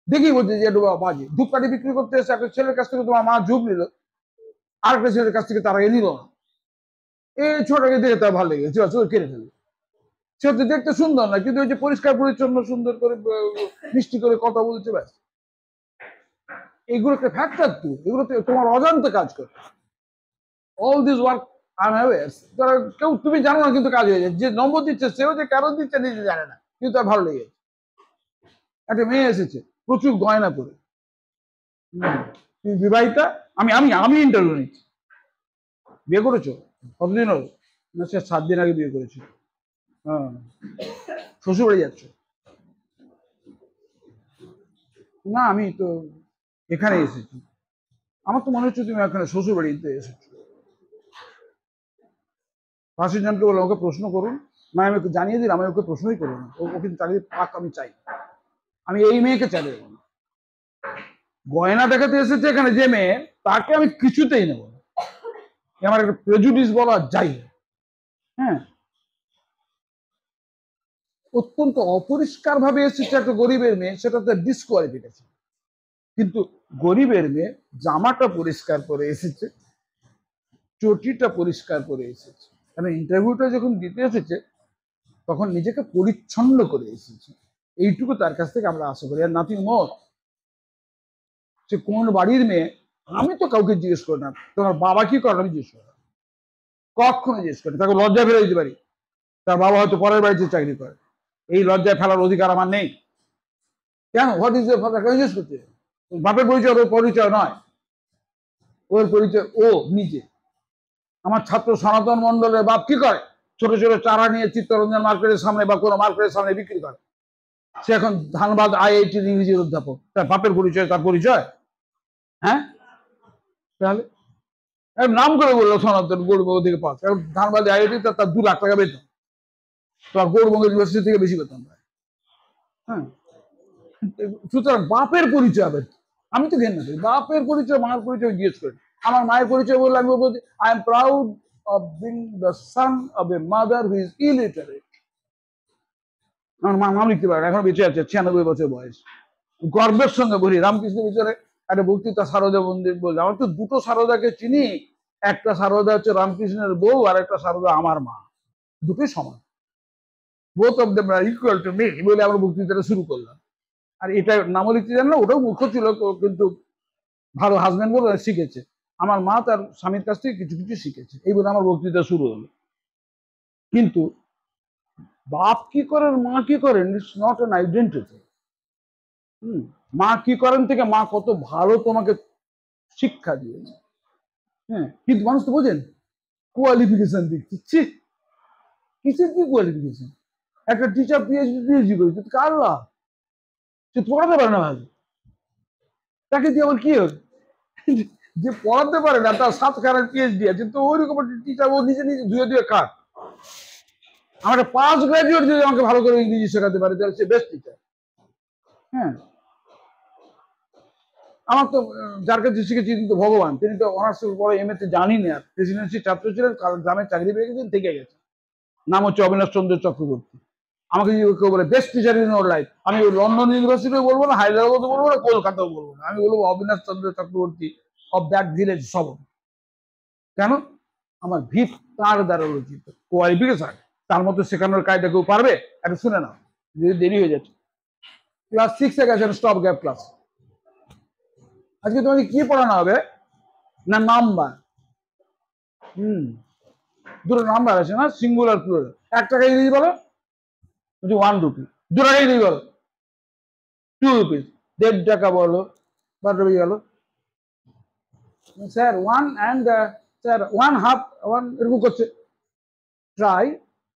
দেখি বলছে যে এটা বাজে, ধূপকাঠি বিক্রি করতে এসে একটা ছেলের কাছ থেকে তোমার মা ঝুপ নিল, আরেকটা ছেলের কাছ থেকে তারা এ নিল না, এই ছোটকে দেখে তার ভালো লেগেছে, কেড়ে ফেলবে। সে হচ্ছে দেখতে সুন্দর না, কিন্তু ওই যে পরিষ্কার পরিচ্ছন্ন সুন্দর করে মিষ্টি করে কথা বলছে, ব্যাস। এগুলো একটা ফ্যাক্টর, তো এগুলো তোমার অজান্তে কাজ করে। All this work I am aware, তারা কেউ তুমি জানো না কিন্তু কাজ হয়ে যায়। যে নম্বর দিচ্ছে সেও যে কেন দিচ্ছে নিজে জানে না, কিন্তু তার ভালো লেগেছে। একটা মেয়ে এসেছে প্রচুর গয়না পরে, তুমি বিবাহিতা? আমি আমি আমি ইন্টারভিউ নিচ্ছি। বিয়ে করেছো? কতদিন হলো? না, সে 7 দিন আগে বিয়ে করেছে। হ্যাঁ, শ্বশুর বাড়ি যাচ্ছ? না, আমি তো এখানে এসেছি। আমার তো মনে হচ্ছে তুমি এখানে শ্বশুর বাড়িতে এসেছো। ফাঁসির জনকে বলে ওকে প্রশ্ন করুন, না আমি ওকে জানিয়ে দিলাম, আমি ওকে প্রশ্নই করবো না, ও কিন্তু চাকরি পাক আমি চাই, আমি এই মেয়েকে চাই দেবো না। গয়না দেখাতে এসেছে এখানে যে মেয়ে, তাকে আমি কিছুতেই নেব না, আমার একটা প্রেজুডিস বলা যাই। হ্যাঁ, অত্যন্ত অপরিষ্কার ভাবে এসেছে একটা গরিবের মেয়ে, সেটা তো ডিসকোয়ালিফিকেশন। কিন্তু গরিবের মেয়ে জামাটা পরিষ্কার করে এসেছে, চটিটা পরিষ্কার করে এসেছে, কারণ ইন্টারভিউটা যখন দিতে এসেছে তখন নিজেকে পরিচ্ছন্ন করে এসেছে। এইটুকু তার কাছ থেকে আমরা আশা করি, আর নাথিং মোর। সে কোন বাড়ির মেয়ে আমি তো কাউকে জিজ্ঞেস করি না, তোমার বাবা কি করে আমি জিজ্ঞেস করি না, কখনো জিজ্ঞেস করি, তাকে লজ্জা ফেলে দিতে পারি, তার বাবা হয়তো পরের বাড়িতে চাকরি করে, এই লজ্জায় ফেলার অধিকার আমার নেই। কেন? What is father? কেন জিজ্ঞেস করতে? বাপের পরিচয় ওর পরিচয় নয়, ওর পরিচয় ও নিজে। আমার ছাত্র সনাতন মন্ডলের বাপ কি করে? ছোট ছোট চারা নিয়ে চিত্তরঞ্জন মার্কেটের সামনে বা কোনো মার্কেটের সামনে বিক্রি করে। সে এখন ধানবাদ IITর ইংরেজির অধ্যাপক, তার বাপের পরিচয় তার পরিচয়? হ্যাঁ, তাহলে নাম করে বললো সনাতন গৌড়বঙ্গ থেকে পাস, কারণ ধানবাদ IIT তার 2 লাখ টাকা বেতন, তোমার গৌড়বঙ্গ ইউনিভার্সিটি থেকে বেশি বেতন পায়। হ্যাঁ, সুতরাং বাপের পরিচয় হবে, আমি তো ঘেন্না করি বাপের পরিচয়, মায়ের পরিচয় জিজ্ঞেস করি। আমার মায়ের পরিচয় বললে আমি বলবো I am proud of being the son of a mother who is illiterate. আমার মা নাম লিখতে পারে, এখন বেঁচে আছে, 96 বছর বয়স। গর্বের সঙ্গে বলি, রামকৃষ্ণ বিচারে একটা বক্তৃতা সারদা মন্দির বলছে, আমার তো দুটো সারদাকে চিনি, একটা সারদা হচ্ছে রামকৃষ্ণের বউ, আর একটা সারদা আমার মা, দুটোই সমান, both of them are equal to me বলে আমরা বক্তৃতাটা শুরু করলাম। আর এটা নামও লিখতে জান না, ওটাও মূর্খ ছিল, কিন্তু ভালো হাজবেন্ড বলে শিখেছে। আমার মা তার স্বামীর কাছ থেকে কিছু কিছু শিখেছে, এই বলে আমার বক্তৃতা শুরু হলো। কিন্তু বাপ কি করেন, মা কি করেন, ইটস নট অ্যান আইডেন্টিটি। মা কি করেন থেকে মা কত ভালো তোমাকে শিক্ষা দিয়েছে। হ্যাঁ, কিন্তু মানুষ তো বোঝেন কোয়ালিফিকেশন দিচ্ছি, কিসের কি কোয়ালিফিকেশন? একটা টিচার পিএইচডি করেছে, কার লাভ? সে পড়াতে পারে না ভালো, তাকে দিয়ে আমার কি হবে? যে পড়াতে পারে না, তার 7 খানের পিএইচডি আছে, তো ওইরকম একটা টিচার ও নিজে নিজে ধুয়ে ধুয়ে কাট। আমার 5 গ্রাজুয়েট যদি আমাকে ভালো করে ইংরেজি শেখাতে পারে, তাহলে সে বেস্ট টিচার। হ্যাঁ, আমার তো যার কাছে শিখেছি তিনি তো ভগবান, তিনি তো অনার্স পরে এম এতে জানি না, আর প্রেসিডেন্সি ছাত্র ছিলেন, কারণ গ্রামে চাকরি পেয়ে গেছেন, থেকে গেছে। নাম হচ্ছে অবিনাশ চন্দ্র চক্রবর্তী। আমাকে যদি কেউ বলে best teacher in or life, আমি লন্ডন ইউনিভার্সিটিও বলবো না, হায়দ্রাবাদও বলবো না, কলকাতাও বলবো না, আমি বলবো অবিনাশ চন্দ্র চক্রবর্তী অফ দ্যাট ভিলেজ সবর। কেন? আমার ভিত তার দ্বারা রচিত, কোয়ালিফিকেশন তার মতো শেখানোর কায়দা কেউ পারবে? একটু শুনে নাও, যদি দেরি হয়ে যাচ্ছে। ক্লাস 6 গেছেন, স্টপ গ্যাপ ক্লাস। আজকে তোমাকে কি পড়ানো হবে? না নাম্বার। দুটো নাম্বার আছে না, সিঙ্গুলার প্লুরাল। 1 টাকা ইংরেজি বলো, 1 রুপি। 2 টাকা ইংরেজি বলো, 2 রুপিস। 1.5 টাকা বলো, 1 রুপি গেল। স্যার 1 and স্যার 1/2 1 এরকম করছে। ট্রাই,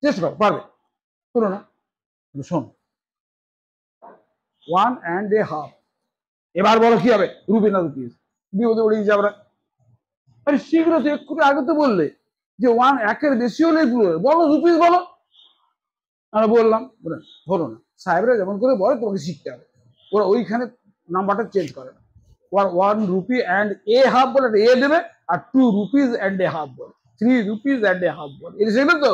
চেষ্টা করো, পারবে। শোনো না, শোন, 1.5। এবার বলো কি হবে, রুপি না রুপিস? বিপদে পড়ে গেছি আমরা। আরে শীঘ্র তো, একটু আগে তো বললে যে 1 একের বেশি হলে বলো রুপিস বলো। আমরা বললাম, ধরো না, সাহেবরা যেমন করে বলে তোমাকে শিখতে হবে, ওরা ওইখানে নাম্বারটা চেঞ্জ করে না। 1 রুপি অ্যান্ড এ হাফ বলে এ দেবে, আর 2 রুপিস অ্যান্ড এ হাফ বলে, 3 রুপিস অ্যান্ড এ হাফ বলে, এটা শিখবে তো।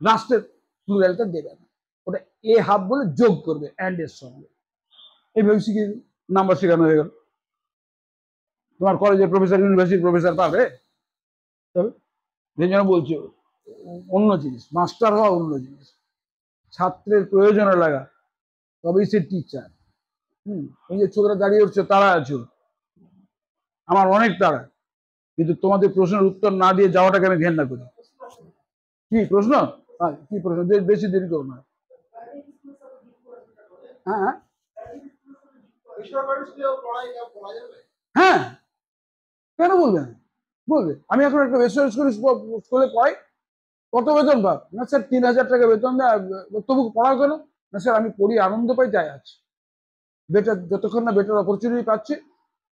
লাস্টের প্লুরালটা দেবে না, ওটা এ হাফ বলে যোগ করবে অ্যান্ড এর সঙ্গে। এইভাবে শিখে নাম্বার শেখানো হয়ে গেল। তোমার কলেজের প্রফেসর, ইউনিভার্সিটির প্রফেসর পাবে? তবে সেই জন্য বলছি, অন্য জিনিস, মাস্টার হওয়া অন্য জিনিস, ছাত্রের প্রয়োজনে লাগা, তবেই সে টিচার। এই যে ছোকরা দাঁড়িয়ে উঠছে, তারা আছো, আমার অনেক তারা, কিন্তু তোমাদের প্রশ্নের উত্তর না দিয়ে যাওয়াটাকে আমি ঘেন্না করি। কি প্রশ্ন? কি প্রশ্ন? বেশি দেরি করো না। হ্যাঁ হ্যাঁ, কেন বলবেন? বলবে আমি এখন একটা বেসরকারি স্কুলে পড়াই, কত বেতন পাব? না স্যার 3000 টাকা বেতন দেয়, তবু পড়াও কেন? না স্যার আমি পড়ি, আনন্দ পাই, যাই আছে। বেটার, যতক্ষণ না বেটার অপরচুনিটি পাচ্ছি,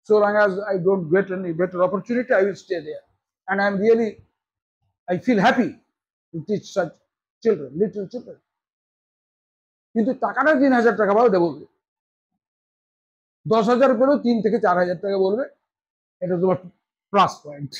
so long as I don't get any better opportunity, I will stay there, and I am really, I feel happy to teach such children, little children. কিন্তু টাকাটা 3000 টাকা পাবো, দেবো 10,000 পেলেও 3 থেকে 4,000 টাকা বলবে, এটা তোমার প্লাস পয়েন্ট।